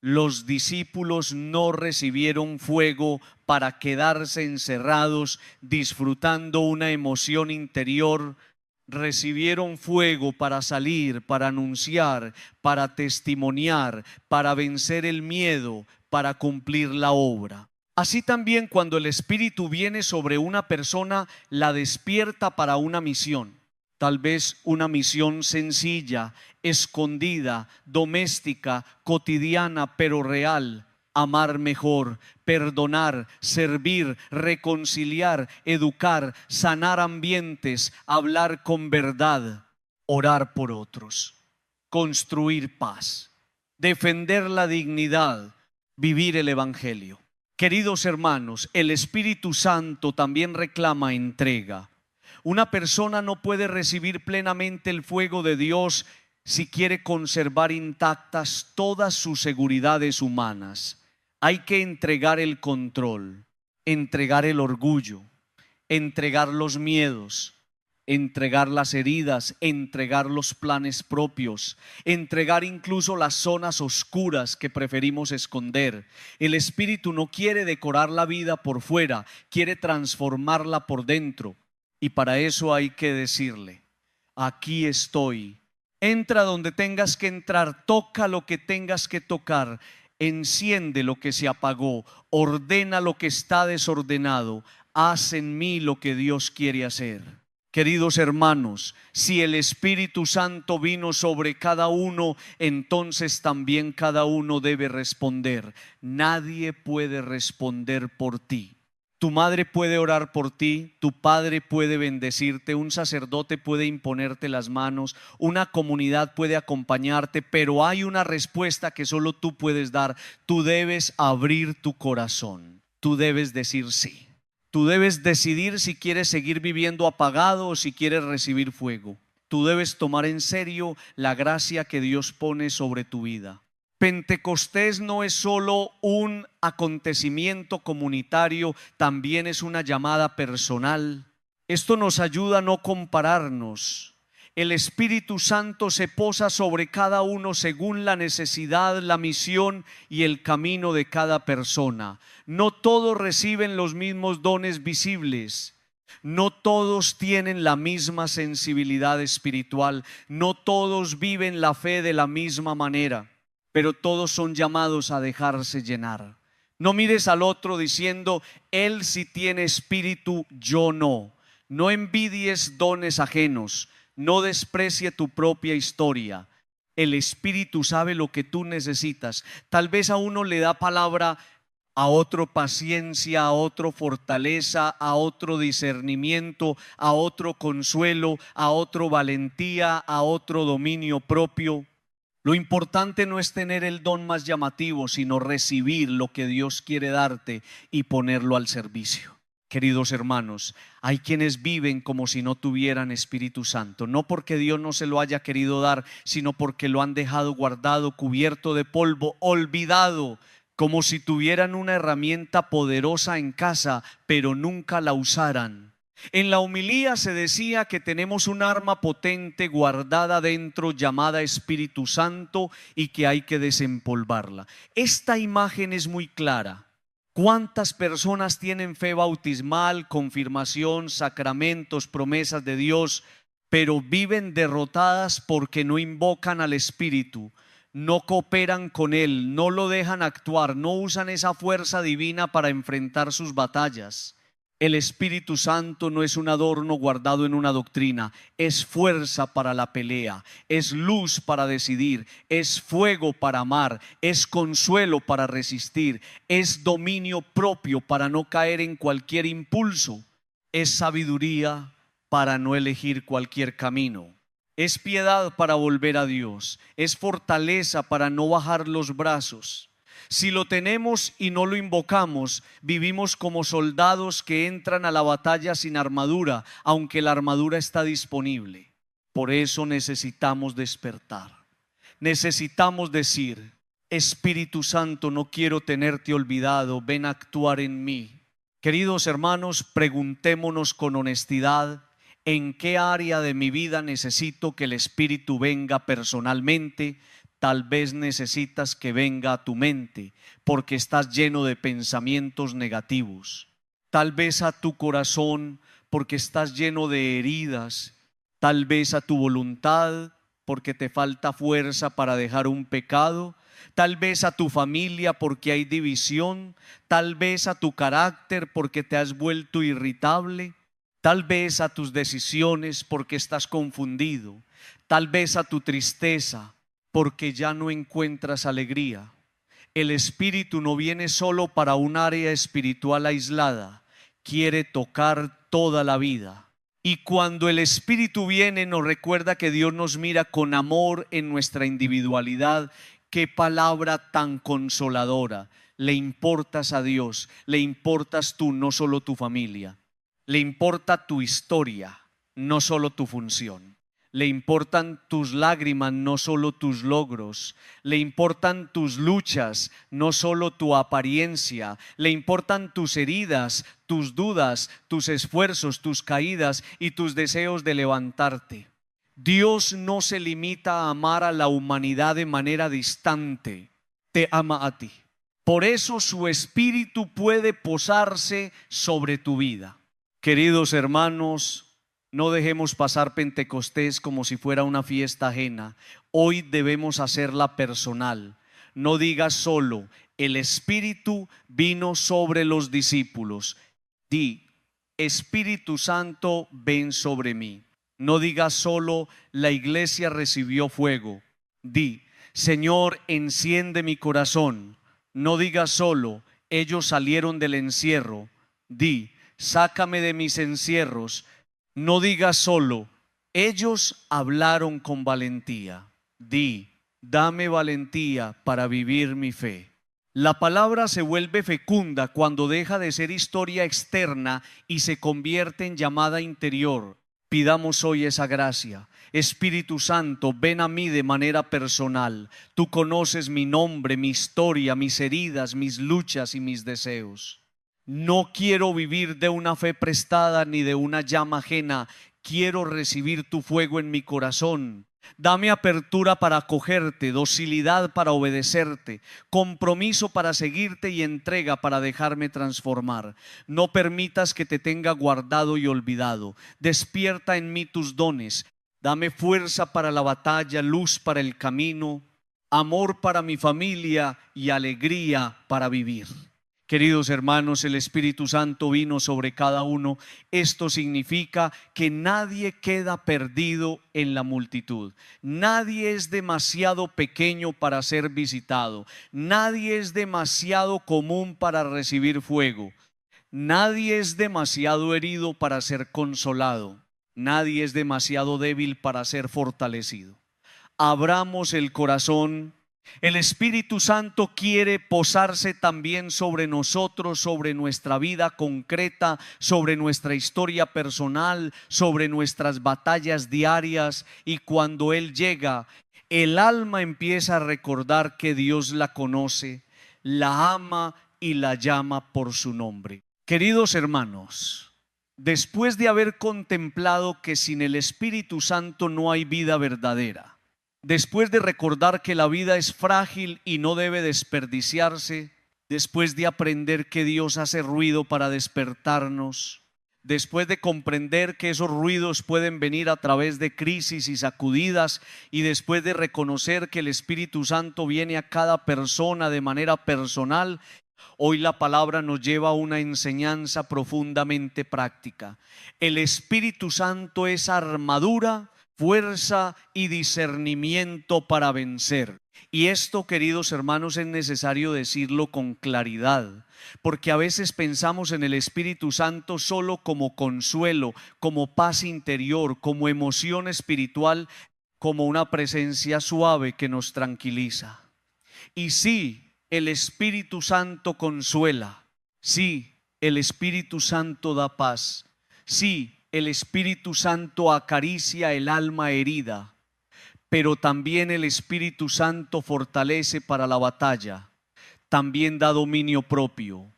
los discípulos no recibieron fuego para quedarse encerrados disfrutando una emoción interior. Recibieron fuego para salir, para anunciar, para testimoniar, para vencer el miedo, para cumplir la obra. Así también cuando el Espíritu viene sobre una persona, la despierta para una misión. Tal vez una misión sencilla, escondida, doméstica, cotidiana, pero real. Amar mejor, perdonar, servir, reconciliar, educar, sanar ambientes, hablar con verdad, orar por otros, construir paz, defender la dignidad, vivir el Evangelio. Queridos hermanos, el Espíritu Santo también reclama entrega. Una persona no puede recibir plenamente el fuego de Dios si quiere conservar intactas todas sus seguridades humanas. Hay que entregar el control, entregar el orgullo, entregar los miedos, entregar las heridas, entregar los planes propios, entregar incluso las zonas oscuras que preferimos esconder. El Espíritu no quiere decorar la vida por fuera, quiere transformarla por dentro. Y para eso hay que decirle: aquí estoy. Entra donde tengas que entrar, toca lo que tengas que tocar, enciende lo que se apagó, ordena lo que está desordenado, haz en mí lo que Dios quiere hacer. Queridos hermanos, si el Espíritu Santo vino sobre cada uno, entonces también cada uno debe responder. Nadie puede responder por ti. Tu madre puede orar por ti, tu padre puede bendecirte, un sacerdote puede imponerte las manos, una comunidad puede acompañarte, pero hay una respuesta que solo tú puedes dar. Tú debes abrir tu corazón, tú debes decir sí. Tú debes decidir si quieres seguir viviendo apagado o si quieres recibir fuego. Tú debes tomar en serio la gracia que Dios pone sobre tu vida. Pentecostés no es solo un acontecimiento comunitario, también es una llamada personal. Esto nos ayuda a no compararnos. El Espíritu Santo se posa sobre cada uno según la necesidad, la misión y el camino de cada persona. No todos reciben los mismos dones visibles. No todos tienen la misma sensibilidad espiritual. No todos viven la fe de la misma manera. Pero todos son llamados a dejarse llenar. No mires al otro diciendo: él sí tiene espíritu, yo no. No envidies dones ajenos. No desprecie tu propia historia. El Espíritu sabe lo que tú necesitas. Tal vez a uno le da palabra, a otro paciencia, a otro fortaleza, a otro discernimiento, a otro consuelo, a otro valentía, a otro dominio propio. Lo importante no es tener el don más llamativo, sino recibir lo que Dios quiere darte y ponerlo al servicio. Queridos hermanos, hay quienes viven como si no tuvieran Espíritu Santo, no porque Dios no se lo haya querido dar, sino porque lo han dejado guardado, cubierto de polvo, olvidado, como si tuvieran una herramienta poderosa en casa, pero nunca la usaran. En la homilía se decía que tenemos un arma potente guardada dentro llamada Espíritu Santo y que hay que desempolvarla. Esta imagen es muy clara. ¿Cuántas personas tienen fe bautismal, confirmación, sacramentos, promesas de Dios, pero viven derrotadas porque no invocan al Espíritu, no cooperan con Él, no lo dejan actuar, no usan esa fuerza divina para enfrentar sus batallas? El Espíritu Santo no es un adorno guardado en una doctrina, es fuerza para la pelea, es luz para decidir, es fuego para amar, es consuelo para resistir, es dominio propio para no caer en cualquier impulso, es sabiduría para no elegir cualquier camino, es piedad para volver a Dios, es fortaleza para no bajar los brazos. Si lo tenemos y no lo invocamos, vivimos como soldados que entran a la batalla sin armadura, aunque la armadura está disponible. Por eso necesitamos despertar. Necesitamos decir: Espíritu Santo, no quiero tenerte olvidado, ven a actuar en mí. Queridos hermanos, preguntémonos con honestidad: ¿en qué área de mi vida necesito que el Espíritu venga personalmente? tal vez necesitas que venga a tu mente porque estás lleno de pensamientos negativos. Tal vez a tu corazón porque estás lleno de heridas. Tal vez a tu voluntad porque te falta fuerza para dejar un pecado. Tal vez a tu familia porque hay división. Tal vez a tu carácter porque te has vuelto irritable. Tal vez a tus decisiones porque estás confundido. Tal vez a tu tristeza porque ya no encuentras alegría. El Espíritu no viene solo para un área espiritual aislada, quiere tocar toda la vida. Y cuando el Espíritu viene, nos recuerda que Dios nos mira con amor en nuestra individualidad. Qué palabra tan consoladora. Le importas a Dios, le importas tú, no solo tu familia. Le importa tu historia, no solo tu función. Le importan tus lágrimas, no solo tus logros. Le importan tus luchas, no solo tu apariencia. Le importan tus heridas, tus dudas, tus esfuerzos, tus caídas y tus deseos de levantarte. Dios no se limita a amar a la humanidad de manera distante. Te ama a ti. Por eso su Espíritu puede posarse sobre tu vida. Queridos hermanos, no dejemos pasar Pentecostés como si fuera una fiesta ajena. Hoy debemos hacerla personal. No digas solo, el Espíritu vino sobre los discípulos. Di, Espíritu Santo, ven sobre mí. No digas solo, la iglesia recibió fuego. Di, Señor, enciende mi corazón. No digas solo, ellos salieron del encierro. Di, sácame de mis encierros. No digas solo, ellos hablaron con valentía. Di, dame valentía para vivir mi fe. La palabra se vuelve fecunda cuando deja de ser historia externa y se convierte en llamada interior. Pidamos hoy esa gracia. Espíritu Santo, ven a mí de manera personal. Tú conoces mi nombre, mi historia, mis heridas, mis luchas y mis deseos. No quiero vivir de una fe prestada ni de una llama ajena. Quiero recibir tu fuego en mi corazón. Dame apertura para acogerte, docilidad para obedecerte, compromiso para seguirte y entrega para dejarme transformar. No permitas que te tenga guardado y olvidado. Despierta en mí tus dones. Dame fuerza para la batalla, luz para el camino, amor para mi familia y alegría para vivir. Queridos hermanos, el Espíritu Santo vino sobre cada uno. Esto significa que nadie queda perdido en la multitud. Nadie es demasiado pequeño para ser visitado. Nadie es demasiado común para recibir fuego. Nadie es demasiado herido para ser consolado. Nadie es demasiado débil para ser fortalecido. Abramos el corazón. El Espíritu Santo quiere posarse también sobre nosotros, sobre nuestra vida concreta, sobre nuestra historia personal, sobre nuestras batallas diarias. Y cuando Él llega, el alma empieza a recordar que Dios la conoce, la ama y la llama por su nombre. Queridos hermanos, después de haber contemplado que sin el Espíritu Santo no hay vida verdadera, después de recordar que la vida es frágil y no debe desperdiciarse, después de aprender que Dios hace ruido para despertarnos, después de comprender que esos ruidos pueden venir a través de crisis y sacudidas, y después de reconocer que el Espíritu Santo viene a cada persona de manera personal, hoy la palabra nos lleva a una enseñanza profundamente práctica. El Espíritu Santo es armadura, fuerza y discernimiento para vencer. Y esto, queridos hermanos, es necesario decirlo con claridad, porque a veces pensamos en el Espíritu Santo solo como consuelo, como paz interior, como emoción espiritual, como una presencia suave que nos tranquiliza. Y sí, el Espíritu Santo consuela. Sí, el Espíritu Santo da paz. Sí, el Espíritu Santo acaricia el alma herida, pero también el Espíritu Santo fortalece para la batalla, también da dominio propio,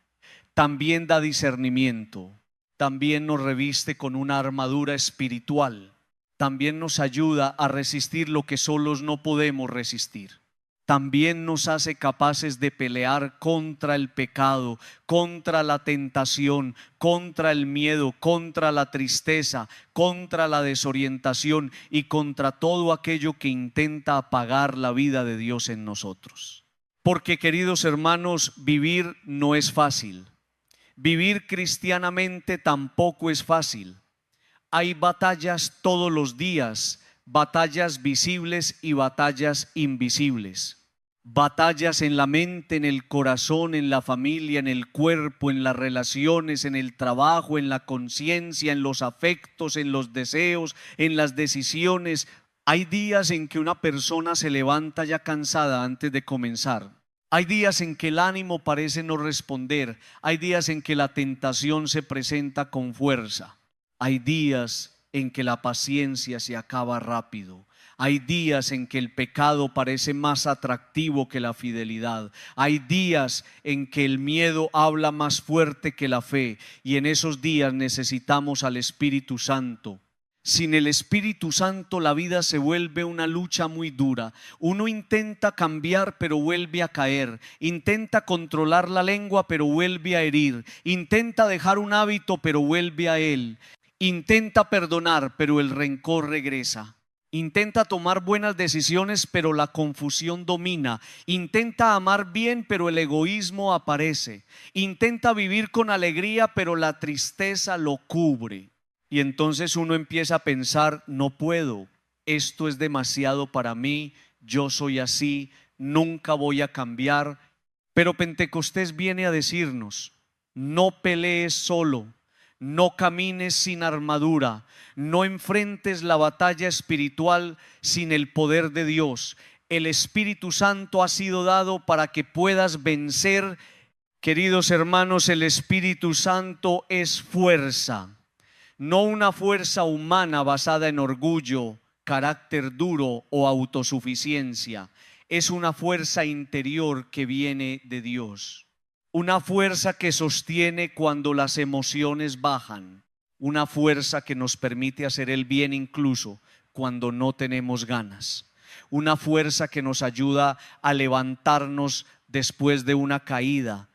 también da discernimiento, también nos reviste con una armadura espiritual, también nos ayuda a resistir lo que solos no podemos resistir. también nos hace capaces de pelear contra el pecado, contra la tentación, contra el miedo, contra la tristeza, contra la desorientación y contra todo aquello que intenta apagar la vida de Dios en nosotros. Porque, queridos hermanos, vivir no es fácil. Vivir cristianamente tampoco es fácil. Hay batallas todos los días, batallas visibles y batallas invisibles. Batallas en la mente, en el corazón, en la familia, en el cuerpo, en las relaciones, en el trabajo, en la conciencia, en los afectos, en los deseos, en las decisiones. Hay días en que una persona se levanta ya cansada antes de comenzar. Hay días en que el ánimo parece no responder. Hay días en que la tentación se presenta con fuerza. Hay días en que la paciencia se acaba rápido. Hay días en que el pecado parece más atractivo que la fidelidad. Hay días en que el miedo habla más fuerte que la fe. Y en esos días necesitamos al Espíritu Santo. Sin el Espíritu Santo la vida se vuelve una lucha muy dura. Uno intenta cambiar pero vuelve a caer. Intenta controlar la lengua pero vuelve a herir. Intenta dejar un hábito pero vuelve a él. Intenta perdonar pero el rencor regresa. Intenta tomar buenas decisiones pero la confusión domina. Intenta amar bien pero el egoísmo aparece. Intenta vivir con alegría pero la tristeza lo cubre. Y entonces uno empieza a pensar, no puedo, esto es demasiado para mí, yo soy así, nunca voy a cambiar. Pero Pentecostés viene a decirnos, no pelees solo, no camines sin armadura, no enfrentes la batalla espiritual sin el poder de Dios. El Espíritu Santo ha sido dado para que puedas vencer. Queridos hermanos, el Espíritu Santo es fuerza. No una fuerza humana basada en orgullo, carácter duro o autosuficiencia. Es una fuerza interior que viene de Dios. Una fuerza que sostiene cuando las emociones bajan. Una fuerza que nos permite hacer el bien incluso cuando no tenemos ganas. Una fuerza que nos ayuda a levantarnos después de una caída.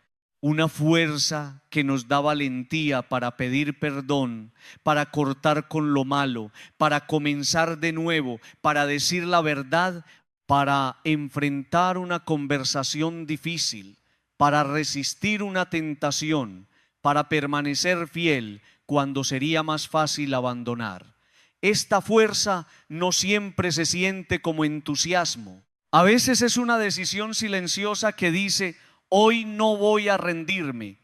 Una fuerza que nos da valentía para pedir perdón, para cortar con lo malo, para comenzar de nuevo, para decir la verdad, para enfrentar una conversación difícil, para resistir una tentación, para permanecer fiel cuando sería más fácil abandonar. Esta fuerza no siempre se siente como entusiasmo. A veces es una decisión silenciosa que dice: hoy no voy a rendirme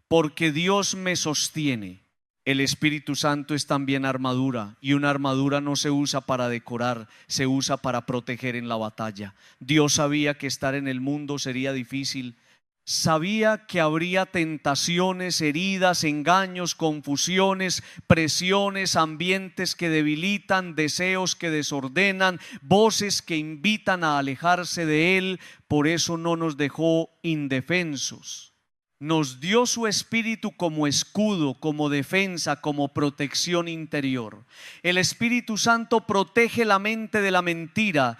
porque Dios me sostiene. El Espíritu Santo es también armadura, y una armadura no se usa para decorar, se usa para proteger en la batalla. Dios sabía que estar en el mundo sería difícil. Sabía que habría tentaciones, heridas, engaños, confusiones, presiones, ambientes que debilitan, deseos que desordenan, voces que invitan a alejarse de Él. Por eso no nos dejó indefensos. Nos dio su Espíritu como escudo, como defensa, como protección interior. El Espíritu Santo protege la mente de la mentira,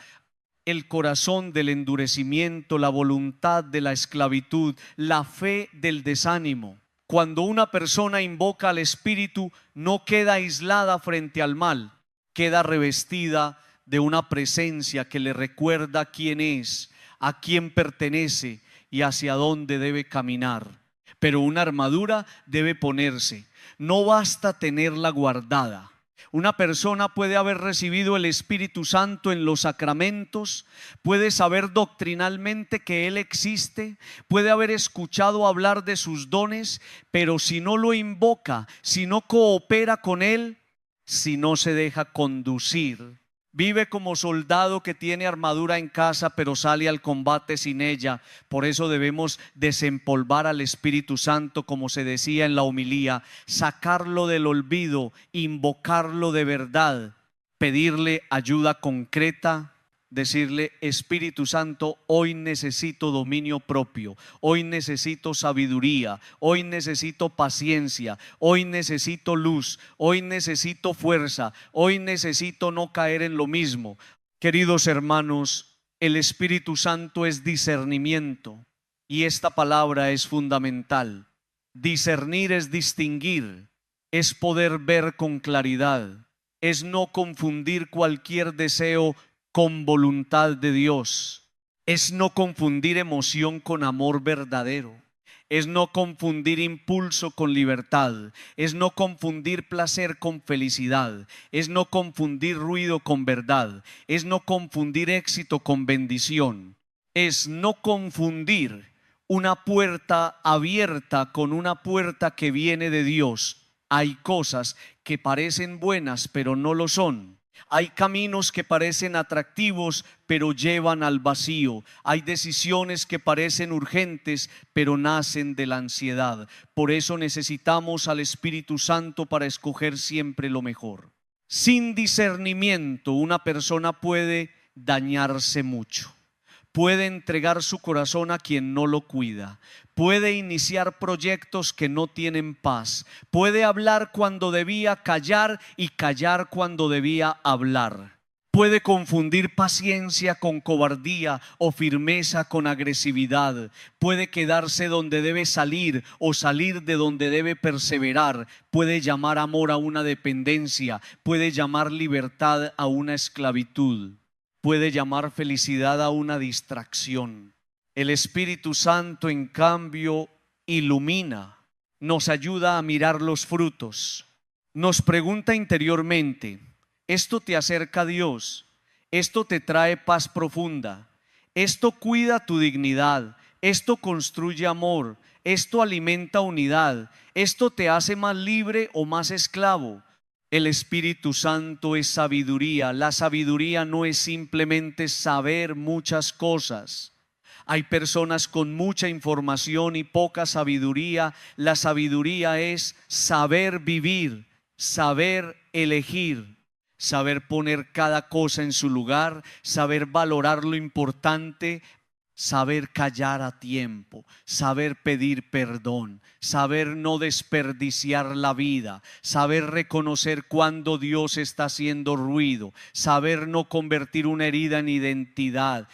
el corazón del endurecimiento, la voluntad de la esclavitud, la fe del desánimo. Cuando una persona invoca al Espíritu, no queda aislada frente al mal, queda revestida de una presencia que le recuerda quién es, a quién pertenece y hacia dónde debe caminar. Pero una armadura debe ponerse. No basta tenerla guardada. Una persona puede haber recibido el Espíritu Santo en los sacramentos, puede saber doctrinalmente que Él existe, puede haber escuchado hablar de sus dones, pero si no lo invoca, si no coopera con Él, si no se deja conducir, vive como soldado que tiene armadura en casa pero sale al combate sin ella. Por eso debemos desempolvar al Espíritu Santo, como se decía en la homilía, sacarlo del olvido, invocarlo de verdad, pedirle ayuda concreta, decirle: Espíritu Santo, hoy necesito dominio propio, hoy necesito sabiduría, hoy necesito paciencia, hoy necesito luz, hoy necesito fuerza, hoy necesito no caer en lo mismo. Queridos hermanos, El Espíritu Santo es discernimiento y esta palabra es fundamental. Discernir es distinguir, es poder ver con claridad, es no confundir cualquier deseo con voluntad de Dios, es no confundir emoción con amor verdadero, es no confundir impulso con libertad, es no confundir placer con felicidad, es no confundir ruido con verdad, es no confundir éxito con bendición, es no confundir una puerta abierta con una puerta que viene de Dios. Hay cosas que parecen buenas pero no lo son. Hay caminos que parecen atractivos, pero llevan al vacío. Hay decisiones que parecen urgentes, pero nacen de la ansiedad. Por eso necesitamos al Espíritu Santo para escoger siempre lo mejor. Sin discernimiento, una persona puede dañarse mucho. Puede entregar su corazón a quien no lo cuida, puede iniciar proyectos que no tienen paz, puede hablar cuando debía callar y callar cuando debía hablar. Puede confundir paciencia con cobardía o firmeza con agresividad. Puede quedarse donde debe salir o salir de donde debe perseverar. Puede llamar amor a una dependencia, puede llamar libertad a una esclavitud. Puede llamar felicidad a una distracción. El Espíritu Santo, en cambio, ilumina, nos ayuda a mirar los frutos. Nos pregunta interiormente: ¿esto te acerca a Dios? ¿Esto te trae paz profunda? ¿Esto cuida tu dignidad? ¿Esto construye amor? ¿Esto alimenta unidad? ¿Esto te hace más libre o más esclavo? El Espíritu Santo es sabiduría. La sabiduría no es simplemente saber muchas cosas. Hay personas con mucha información y poca sabiduría. La sabiduría es saber vivir, saber elegir, saber poner cada cosa en su lugar, saber valorar lo importante, saber callar a tiempo, saber pedir perdón, saber no desperdiciar la vida, saber reconocer cuando Dios está haciendo ruido, saber no convertir una herida en identidad,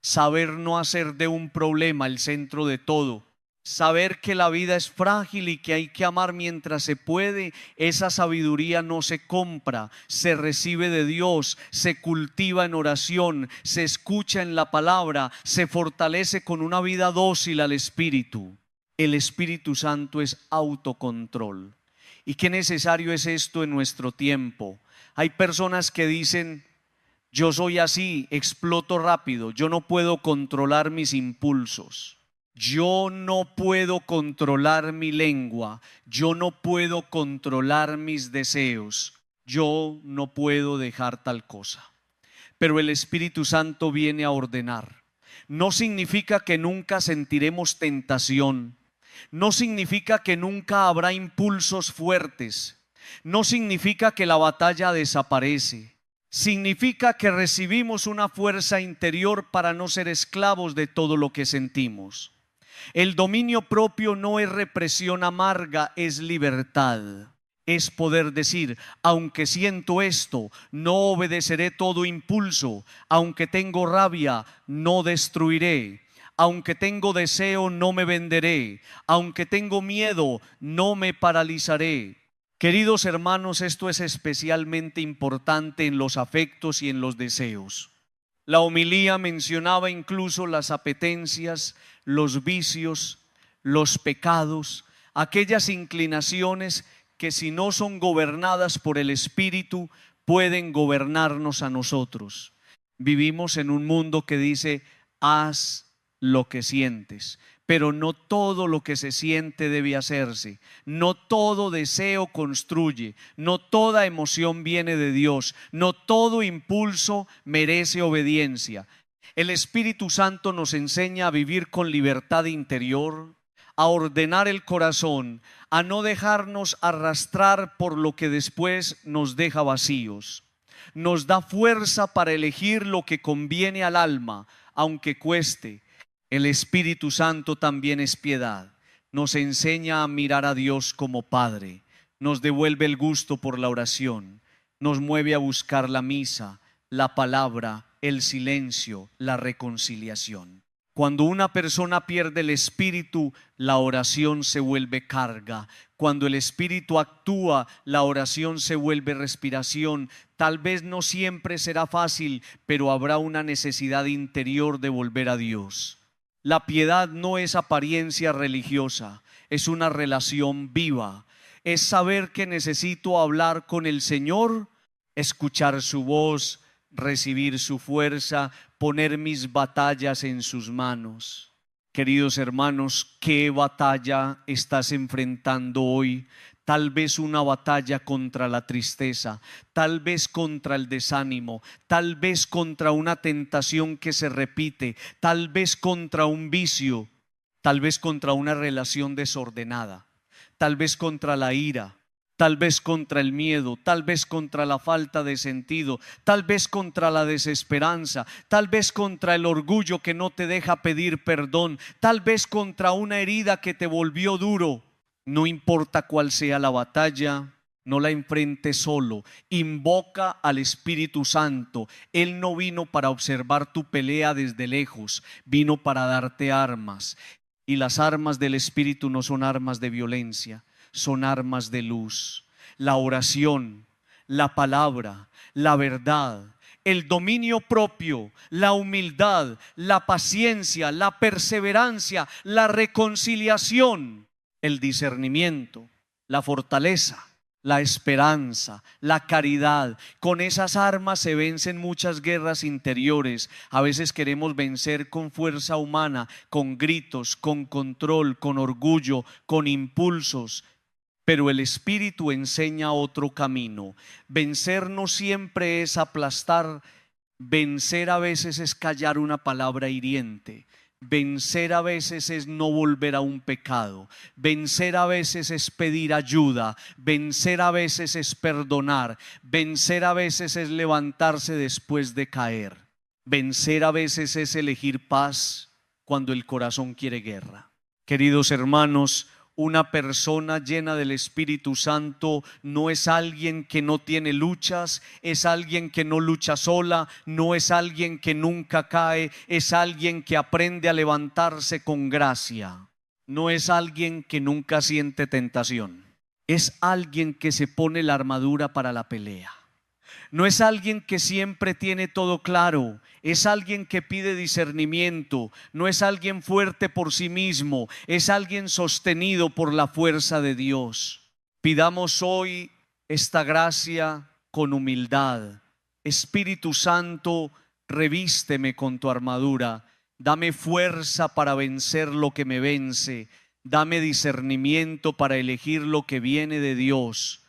saber no hacer de un problema el centro de todo. Saber que la vida es frágil y que hay que amar mientras se puede. Esa sabiduría no se compra, se recibe de Dios, se cultiva en oración, se escucha en la palabra, se fortalece con una vida dócil al Espíritu. El Espíritu Santo es autocontrol. ¿Y qué necesario es esto en nuestro tiempo? Hay personas que dicen: yo soy así, exploto rápido, yo no puedo controlar mis impulsos. Yo no puedo controlar mi lengua, yo no puedo controlar mis deseos, yo no puedo dejar tal cosa. Pero el Espíritu Santo viene a ordenar. No significa que nunca sentiremos tentación, no significa que nunca habrá impulsos fuertes, no significa que la batalla desaparece. Significa que recibimos una fuerza interior para no ser esclavos de todo lo que sentimos. El dominio propio no es represión amarga, es libertad. Es poder decir: aunque siento esto, no obedeceré todo impulso. Aunque tengo rabia, no destruiré. Aunque tengo deseo, no me venderé. Aunque tengo miedo, no me paralizaré. Queridos hermanos, esto es especialmente importante en los afectos y en los deseos. La homilía mencionaba incluso las apetencias, los vicios, los pecados, aquellas inclinaciones que, si no son gobernadas por el Espíritu, pueden gobernarnos a nosotros. Vivimos en un mundo que dice: haz lo que sientes. Pero no todo lo que se siente debe hacerse. No todo deseo construye. No toda emoción viene de Dios. No todo impulso merece obediencia. El Espíritu Santo nos enseña a vivir con libertad interior, a ordenar el corazón, a no dejarnos arrastrar por lo que después nos deja vacíos. Nos da fuerza para elegir lo que conviene al alma, aunque cueste. El Espíritu Santo también es piedad. Nos enseña a mirar a Dios como Padre. Nos devuelve el gusto por la oración. Nos mueve a buscar la misa. la palabra, el silencio, la reconciliación. Cuando una persona pierde el espíritu, la oración se vuelve carga. Cuando el espíritu actúa, la oración se vuelve respiración. Tal vez no siempre será fácil, pero habrá una necesidad interior de volver a Dios. La piedad no es apariencia religiosa, es una relación viva. Es saber que necesito hablar con el Señor, escuchar su voz, recibir su fuerza, poner mis batallas en sus manos. Queridos hermanos, ¿qué batalla estás enfrentando hoy? Tal vez una batalla contra la tristeza, tal vez contra el desánimo, tal vez contra una tentación que se repite, tal vez contra un vicio, tal vez contra una relación desordenada, tal vez contra la ira, tal vez contra el miedo, tal vez contra la falta de sentido, tal vez contra la desesperanza, tal vez contra el orgullo que no te deja pedir perdón, tal vez contra una herida que te volvió duro. No importa cuál sea la batalla, no la enfrentes solo, invoca al Espíritu Santo. Él no vino para observar tu pelea desde lejos, vino para darte armas. Y las armas del Espíritu no son armas de violencia, son armas de luz. La oración, la palabra, la verdad, el dominio propio, la humildad, la paciencia, la perseverancia, la reconciliación, el discernimiento, la fortaleza, la esperanza, la caridad. Con esas armas se vencen muchas guerras interiores. A veces queremos vencer con fuerza humana, con gritos, con control, con orgullo, con impulsos. Pero el Espíritu enseña otro camino. Vencer no siempre es aplastar. Vencer a veces es callar una palabra hiriente. Vencer a veces es no volver a un pecado. Vencer a veces es pedir ayuda. Vencer a veces es perdonar. Vencer a veces es levantarse después de caer. Vencer a veces es elegir paz cuando el corazón quiere guerra. Queridos hermanos, una persona llena del Espíritu Santo no es alguien que no tiene luchas, es alguien que no lucha sola, no es alguien que nunca cae, es alguien que aprende a levantarse con gracia. No es alguien que nunca siente tentación, es alguien que se pone la armadura para la pelea. No es alguien que siempre tiene todo claro, es alguien que pide discernimiento. No es alguien fuerte por sí mismo, es alguien sostenido por la fuerza de Dios. Pidamos hoy esta gracia con humildad. Espíritu Santo, revísteme con tu armadura. Dame fuerza para vencer lo que me vence. Dame discernimiento para elegir lo que viene de Dios.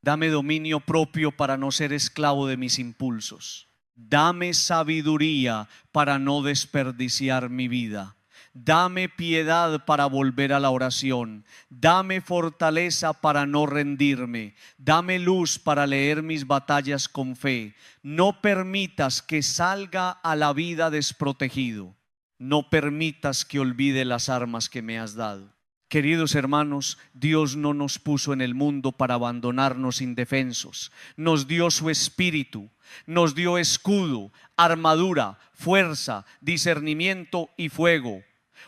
Dame dominio propio para no ser esclavo de mis impulsos. Dame sabiduría para no desperdiciar mi vida. Dame piedad para volver a la oración. Dame fortaleza para no rendirme. Dame luz para leer mis batallas con fe. No permitas que salga a la vida desprotegido. No permitas que olvide las armas que me has dado. Queridos hermanos, Dios no nos puso en el mundo para abandonarnos indefensos. Nos dio su Espíritu, nos dio escudo, armadura, fuerza, discernimiento y fuego.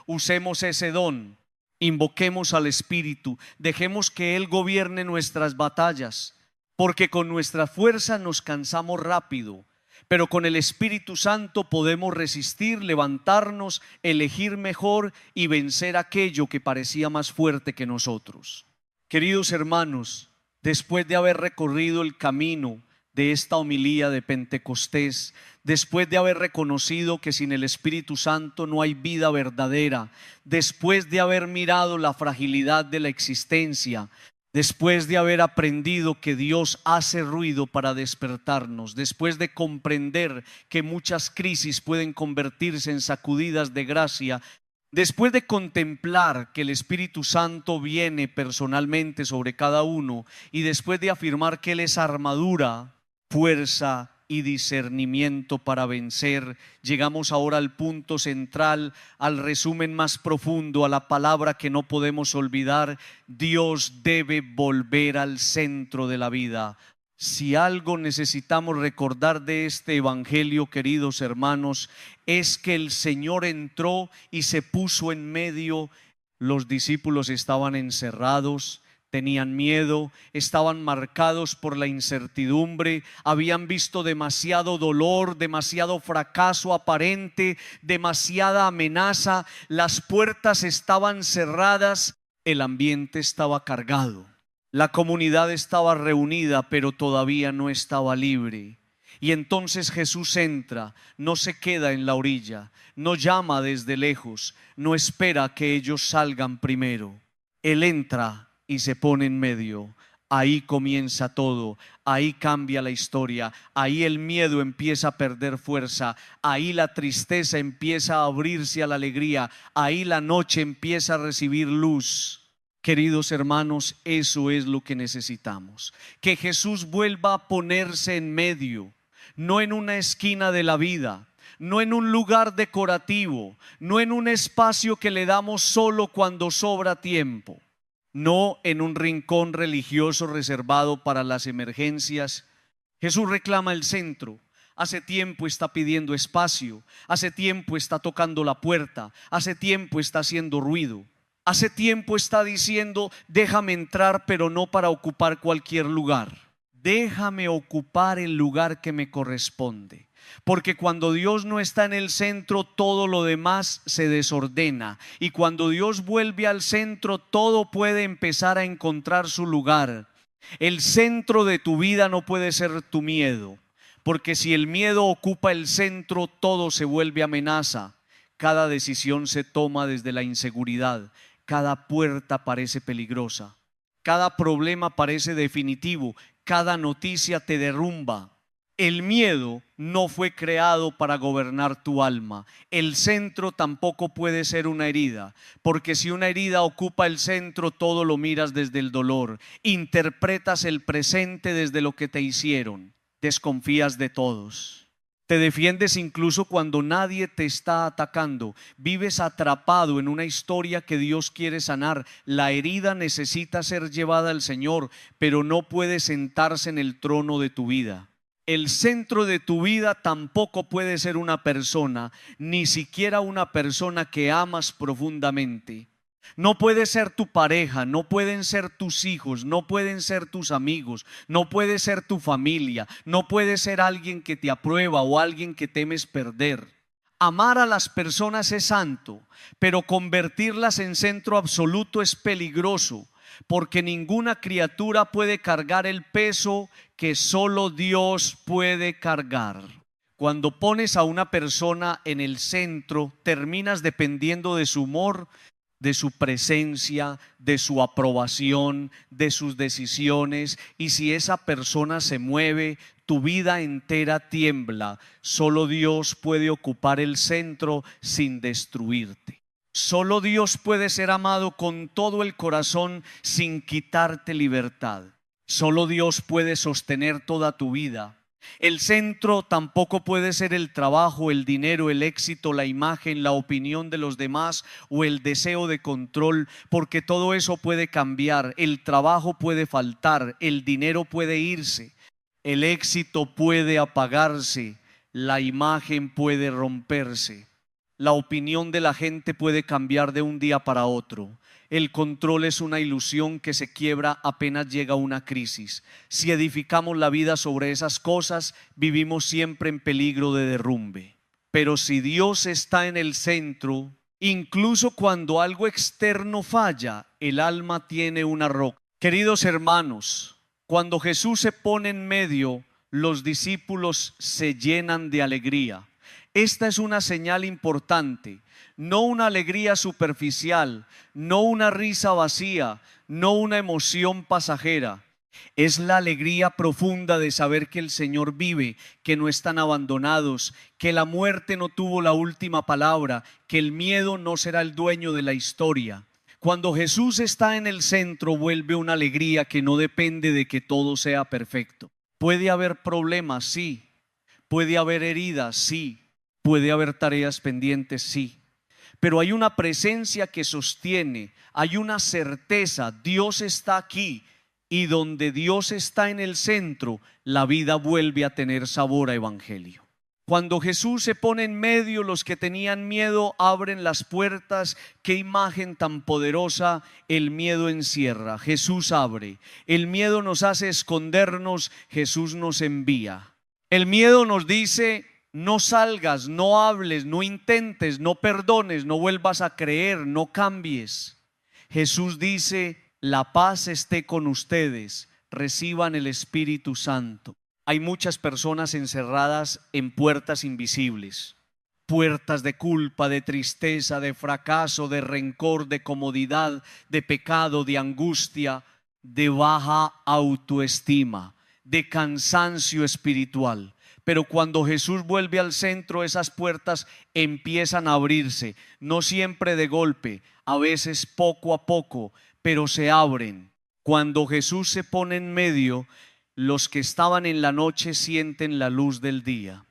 Usemos ese don, invoquemos al Espíritu, dejemos que Él gobierne nuestras batallas, porque con nuestra fuerza nos cansamos rápido. Pero con el Espíritu Santo podemos resistir, levantarnos, elegir mejor y vencer aquello que parecía más fuerte que nosotros. Queridos hermanos, después de haber recorrido el camino de esta homilía de Pentecostés, después de haber reconocido que sin el Espíritu Santo no hay vida verdadera, después de haber mirado la fragilidad de la existencia, después de haber aprendido que Dios hace ruido para despertarnos, después de comprender que muchas crisis pueden convertirse en sacudidas de gracia, después de contemplar que el Espíritu Santo viene personalmente sobre cada uno y después de afirmar que Él es armadura, fuerza y discernimiento para vencer, llegamos ahora al punto central, al resumen más profundo, a la palabra que no podemos olvidar. Dios debe volver al centro de la vida. Si algo necesitamos recordar de este evangelio, queridos hermanos, es que el Señor entró y se puso en medio. Los discípulos estaban encerrados, tenían miedo, estaban marcados por la incertidumbre, habían visto demasiado dolor, demasiado fracaso aparente, demasiada amenaza. Las puertas estaban cerradas, el ambiente estaba cargado. La comunidad estaba reunida, pero todavía no estaba libre. Y entonces Jesús entra, no se queda en la orilla, no llama desde lejos, no espera que ellos salgan primero. Él entra y se pone en medio. Ahí comienza todo, ahí cambia la historia, ahí el miedo empieza a perder fuerza, ahí la tristeza empieza a abrirse a la alegría, ahí la noche empieza a recibir luz. Queridos hermanos, eso es lo que necesitamos, que Jesús vuelva a ponerse en medio, no en una esquina de la vida, no en un lugar decorativo, no en un espacio que le damos solo cuando sobra tiempo, no en un rincón religioso reservado para las emergencias. Jesús reclama el centro. Hace tiempo está pidiendo espacio, hace tiempo está tocando la puerta, hace tiempo está haciendo ruido. Hace tiempo está diciendo: déjame entrar, pero no para ocupar cualquier lugar. Déjame ocupar el lugar que me corresponde. Porque cuando Dios no está en el centro, todo lo demás se desordena. Y cuando Dios vuelve al centro, todo puede empezar a encontrar su lugar. El centro de tu vida no puede ser tu miedo. Porque si el miedo ocupa el centro, todo se vuelve amenaza. Cada decisión se toma desde la inseguridad. Cada puerta parece peligrosa, cada problema parece definitivo, cada noticia te derrumba. El miedo no fue creado para gobernar tu alma. El centro tampoco puede ser una herida, porque si una herida ocupa el centro, todo lo miras desde el dolor. Interpretas el presente desde lo que te hicieron. Desconfías de todos. Te defiendes incluso cuando nadie te está atacando. Vives atrapado en una historia que Dios quiere sanar. La herida necesita ser llevada al Señor, pero no puede sentarse en el trono de tu vida. El centro de tu vida tampoco puede ser una persona, ni siquiera una persona que amas profundamente. No puede ser tu pareja, no pueden ser tus hijos, no pueden ser tus amigos, no puede ser tu familia, no puede ser alguien que te aprueba o alguien que temes perder. Amar a las personas es santo, pero convertirlas en centro absoluto es peligroso, porque ninguna criatura puede cargar el peso que solo Dios puede cargar. Cuando pones a una persona en el centro, terminas dependiendo de su humor, de su presencia, de su aprobación, de sus decisiones. Y si esa persona se mueve, tu vida entera tiembla. Solo Dios puede ocupar el centro sin destruirte. Solo Dios puede ser amado con todo el corazón sin quitarte libertad. Solo Dios puede sostener toda tu vida. El centro tampoco puede ser el trabajo, el dinero, el éxito, la imagen, la opinión de los demás o el deseo de control, porque todo eso puede cambiar. El trabajo puede faltar, el dinero puede irse, el éxito puede apagarse, la imagen puede romperse, la opinión de la gente puede cambiar de un día para otro. El control es una ilusión que se quiebra apenas llega una crisis. Si edificamos la vida sobre esas cosas, vivimos siempre en peligro de derrumbe. Pero si Dios está en el centro, incluso cuando algo externo falla, el alma tiene una roca. Queridos hermanos, cuando Jesús se pone en medio, los discípulos se llenan de alegría. Esta es una señal importante. No una alegría superficial, no una risa vacía, no una emoción pasajera. Es la alegría profunda de saber que el Señor vive, que no están abandonados, que la muerte no tuvo la última palabra, que el miedo no será el dueño de la historia. Cuando Jesús está en el centro, vuelve una alegría que no depende de que todo sea perfecto. Puede haber problemas, sí. Puede haber heridas, sí. Puede haber tareas pendientes, sí. Pero hay una presencia que sostiene, hay una certeza, Dios está aquí Y donde Dios está en el centro, la vida vuelve a tener sabor a evangelio. Cuando Jesús se pone en medio, los que tenían miedo abren las puertas. Qué imagen tan poderosa. El miedo encierra, Jesús abre. El miedo nos hace escondernos, Jesús nos envía. El miedo nos dice: no salgas, no hables, no intentes, no perdones, no vuelvas a creer, no cambies. Jesús dice: la paz esté con ustedes, reciban el Espíritu Santo. Hay muchas personas encerradas en puertas invisibles, puertas de culpa, de tristeza, de fracaso, de rencor, de comodidad, de pecado, de angustia, de baja autoestima, de cansancio espiritual. Pero cuando Jesús vuelve al centro, esas puertas empiezan a abrirse, no siempre de golpe, a veces poco a poco, pero se abren. Cuando Jesús se pone en medio, los que estaban en la noche sienten la luz del día,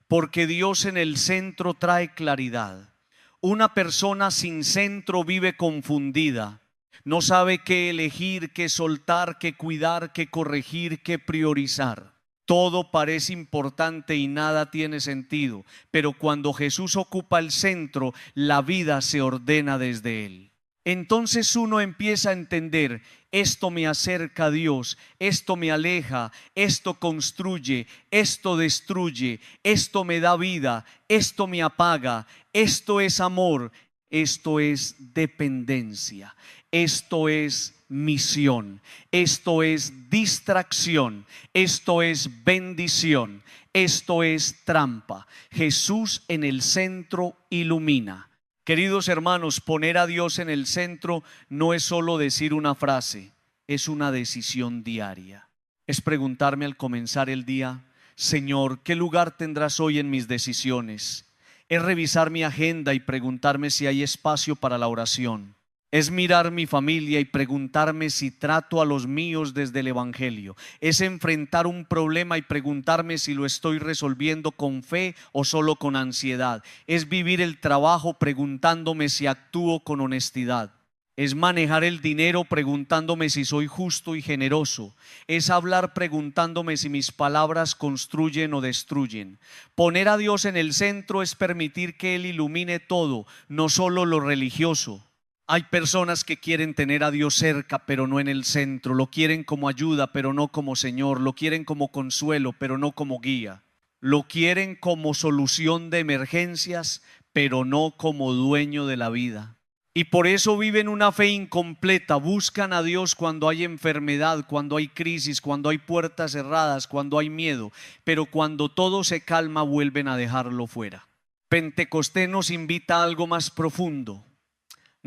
porque Dios en el centro trae claridad. Una persona sin centro vive confundida, no sabe qué elegir, qué soltar, qué cuidar, qué corregir, qué priorizar. Todo parece importante y nada tiene sentido, pero cuando Jesús ocupa el centro, la vida se ordena desde Él. Entonces uno empieza a entender: esto me acerca a Dios, esto me aleja, esto construye, esto destruye, esto me da vida, esto me apaga, esto es amor, esto es dependencia, esto es misión, esto es distracción, esto es bendición, esto es trampa. Jesús en el centro ilumina. Queridos hermanos, poner a Dios en el centro no es solo decir una frase, es una decisión diaria. Es preguntarme al comenzar el día: Señor, ¿qué lugar tendrás hoy en mis decisiones? Es revisar mi agenda y preguntarme si hay espacio para la oración. Es mirar mi familia y preguntarme si trato a los míos desde el evangelio. Es enfrentar un problema y preguntarme si lo estoy resolviendo con fe o solo con ansiedad. Es vivir el trabajo preguntándome si actúo con honestidad. Es manejar el dinero preguntándome si soy justo y generoso. Es hablar preguntándome si mis palabras construyen o destruyen. Poner a Dios en el centro es permitir que Él ilumine todo, no solo lo religioso. Hay personas que quieren tener a Dios cerca, pero no en el centro. Lo quieren como ayuda, pero no como Señor. Lo quieren como consuelo, pero no como guía. Lo quieren como solución de emergencias, pero no como dueño de la vida. Y por eso viven una fe incompleta. Buscan a Dios cuando hay enfermedad, cuando hay crisis, cuando hay puertas cerradas, cuando hay miedo. Pero cuando todo se calma, vuelven a dejarlo fuera. Pentecostés nos invita a algo más profundo.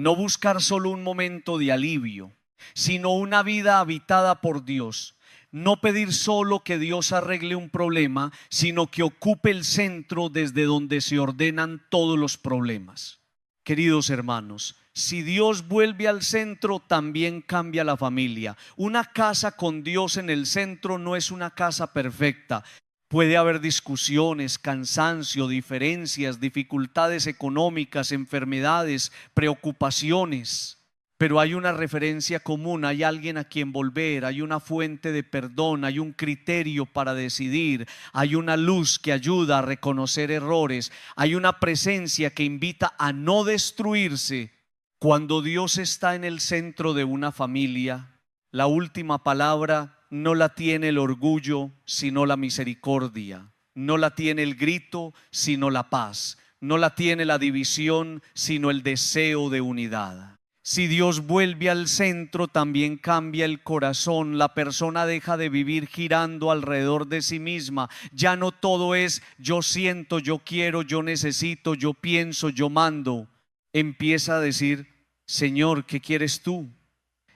No buscar solo un momento de alivio, sino una vida habitada por Dios. No pedir solo que Dios arregle un problema, sino que ocupe el centro desde donde se ordenan todos los problemas. Queridos hermanos, si Dios vuelve al centro, también cambia la familia. Una casa con Dios en el centro no es una casa perfecta. Puede haber discusiones, cansancio, diferencias, dificultades económicas, enfermedades, preocupaciones. Pero hay una referencia común, hay alguien a quien volver, hay una fuente de perdón, hay un criterio para decidir, hay una luz que ayuda a reconocer errores, hay una presencia que invita a no destruirse. Cuando Dios está en el centro de una familia, la última palabra no la tiene el orgullo, sino la misericordia. No la tiene el grito, sino la paz. No la tiene la división, sino el deseo de unidad. Si Dios vuelve al centro, también cambia el corazón. La persona deja de vivir girando alrededor de sí misma. Ya no todo es yo siento, yo quiero, yo necesito, yo pienso, yo mando. Empieza a decir: Señor, ¿qué quieres tú?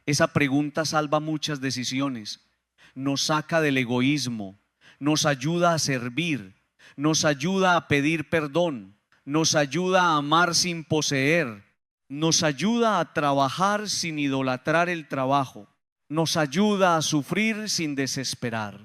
Esa pregunta salva muchas decisiones. Nos saca del egoísmo, nos ayuda a servir, nos ayuda a pedir perdón, nos ayuda a amar sin poseer, nos ayuda a trabajar sin idolatrar el trabajo, nos ayuda a sufrir sin desesperar,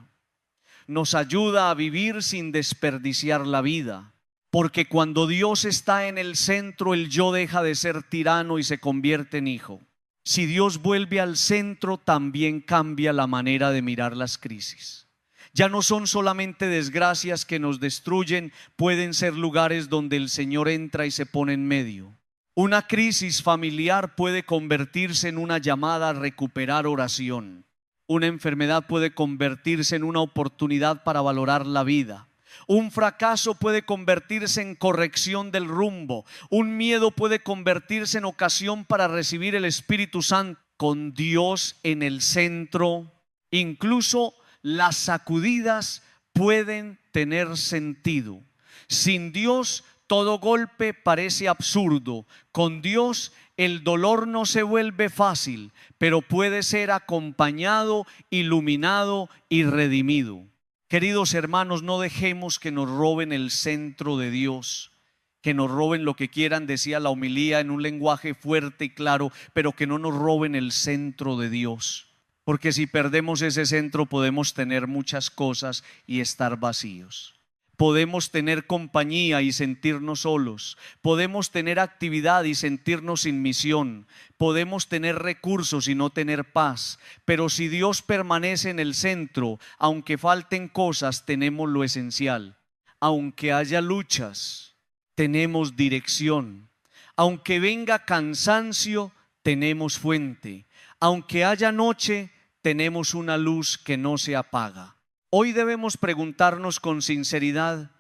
nos ayuda a vivir sin desperdiciar la vida. Porque cuando Dios está en el centro, el yo deja de ser tirano y se convierte en hijo. Si Dios vuelve al centro, también cambia la manera de mirar las crisis. Ya no son solamente desgracias que nos destruyen, pueden ser lugares donde el Señor entra y se pone en medio. Una crisis familiar puede convertirse en una llamada a recuperar oración. Una enfermedad puede convertirse en una oportunidad para valorar la vida. Un fracaso puede convertirse en corrección del rumbo. Un miedo puede convertirse en ocasión para recibir el Espíritu Santo. Con Dios en el centro, incluso las sacudidas pueden tener sentido. Sin Dios, todo golpe parece absurdo. Con Dios, el dolor no se vuelve fácil, pero puede ser acompañado, iluminado y redimido. Queridos hermanos, no dejemos que nos roben el centro de Dios, que nos roben lo que quieran, decía la homilía en un lenguaje fuerte y claro, pero que no nos roben el centro de Dios. Porque si perdemos ese centro podemos tener muchas cosas y estar vacíos. Podemos tener compañía y sentirnos solos. Podemos tener actividad y sentirnos sin misión. Podemos tener recursos y no tener paz. Pero si Dios permanece en el centro, aunque falten cosas, tenemos lo esencial. Aunque haya luchas, tenemos dirección. Aunque venga cansancio, tenemos fuente. Aunque haya noche, tenemos una luz que no se apaga. Hoy debemos preguntarnos con sinceridad,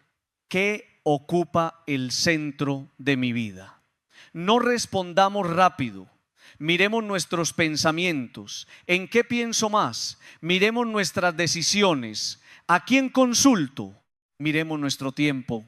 ¿qué ocupa el centro de mi vida? No respondamos rápido, miremos nuestros pensamientos, ¿en qué pienso más? Miremos nuestras decisiones, ¿a quién consulto? Miremos nuestro tiempo,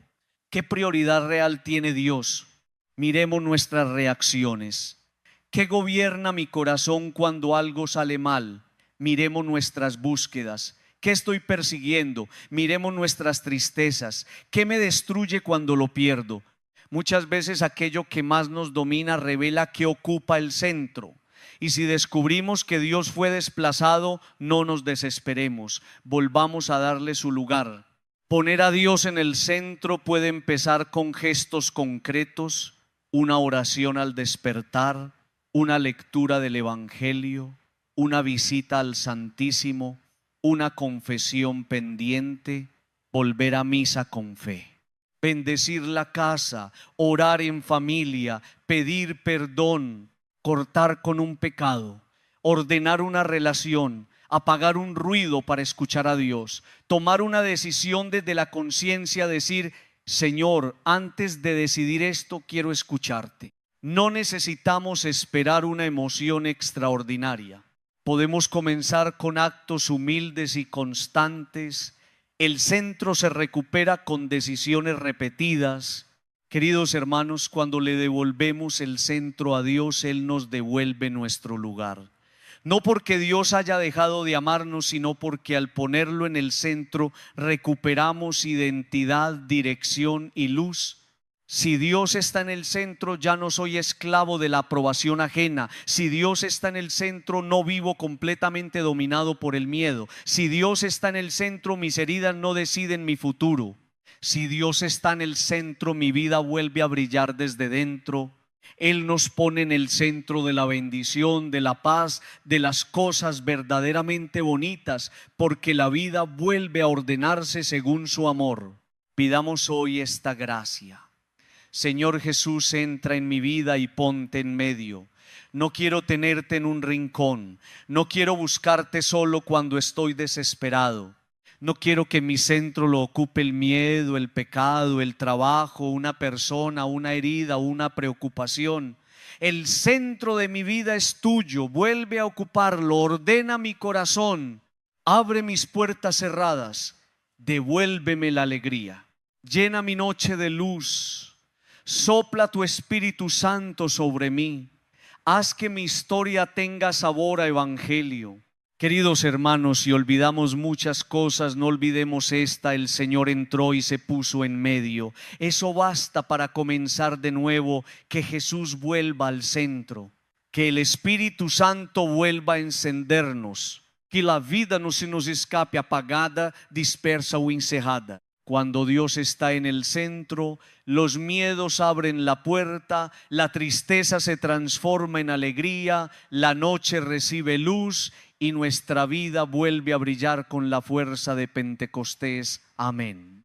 ¿qué prioridad real tiene Dios? Miremos nuestras reacciones, ¿qué gobierna mi corazón cuando algo sale mal? Miremos nuestras búsquedas. ¿Qué estoy persiguiendo? Miremos nuestras tristezas. ¿Qué me destruye cuando lo pierdo? Muchas veces aquello que más nos domina revela qué ocupa el centro. Y si descubrimos que Dios fue desplazado, no nos desesperemos. Volvamos a darle su lugar. Poner a Dios en el centro puede empezar con gestos concretos, una oración al despertar, una lectura del Evangelio, una visita al Santísimo, una confesión pendiente, volver a misa con fe, bendecir la casa, orar en familia, pedir perdón, cortar con un pecado, ordenar una relación, apagar un ruido para escuchar a Dios, tomar una decisión desde la conciencia, decir: Señor, antes de decidir esto quiero escucharte. No necesitamos esperar una emoción extraordinaria. Podemos comenzar con actos humildes y constantes. El centro se recupera con decisiones repetidas. Queridos hermanos, cuando le devolvemos el centro a Dios, Él nos devuelve nuestro lugar. No porque Dios haya dejado de amarnos, sino porque al ponerlo en el centro recuperamos identidad, dirección y luz. Si Dios está en el centro, ya no soy esclavo de la aprobación ajena. Si Dios está en el centro, no vivo completamente dominado por el miedo. Si Dios está en el centro, mis heridas no deciden mi futuro. Si Dios está en el centro, mi vida vuelve a brillar desde dentro. Él nos pone en el centro de la bendición, de la paz, de las cosas verdaderamente bonitas, porque la vida vuelve a ordenarse según su amor. Pidamos hoy esta gracia. Señor Jesús, entra en mi vida y ponte en medio. No quiero tenerte en un rincón. No quiero buscarte solo cuando estoy desesperado. No quiero que mi centro lo ocupe el miedo, el pecado, el trabajo, una persona, una herida, una preocupación. El centro de mi vida es tuyo. Vuelve a ocuparlo. Ordena mi corazón. Abre mis puertas cerradas. Devuélveme la alegría. Llena mi noche de luz. Sopla tu Espíritu Santo sobre mí. Haz que mi historia tenga sabor a evangelio. Queridos hermanos, si olvidamos muchas cosas, no olvidemos esta: el Señor entró y se puso en medio. Eso basta para comenzar de nuevo, que Jesús vuelva al centro, que el Espíritu Santo vuelva a encendernos, que la vida no se nos escape apagada, dispersa o encerrada. Cuando Dios está en el centro, los miedos abren la puerta, la tristeza se transforma en alegría, la noche recibe luz y nuestra vida vuelve a brillar con la fuerza de Pentecostés. Amén.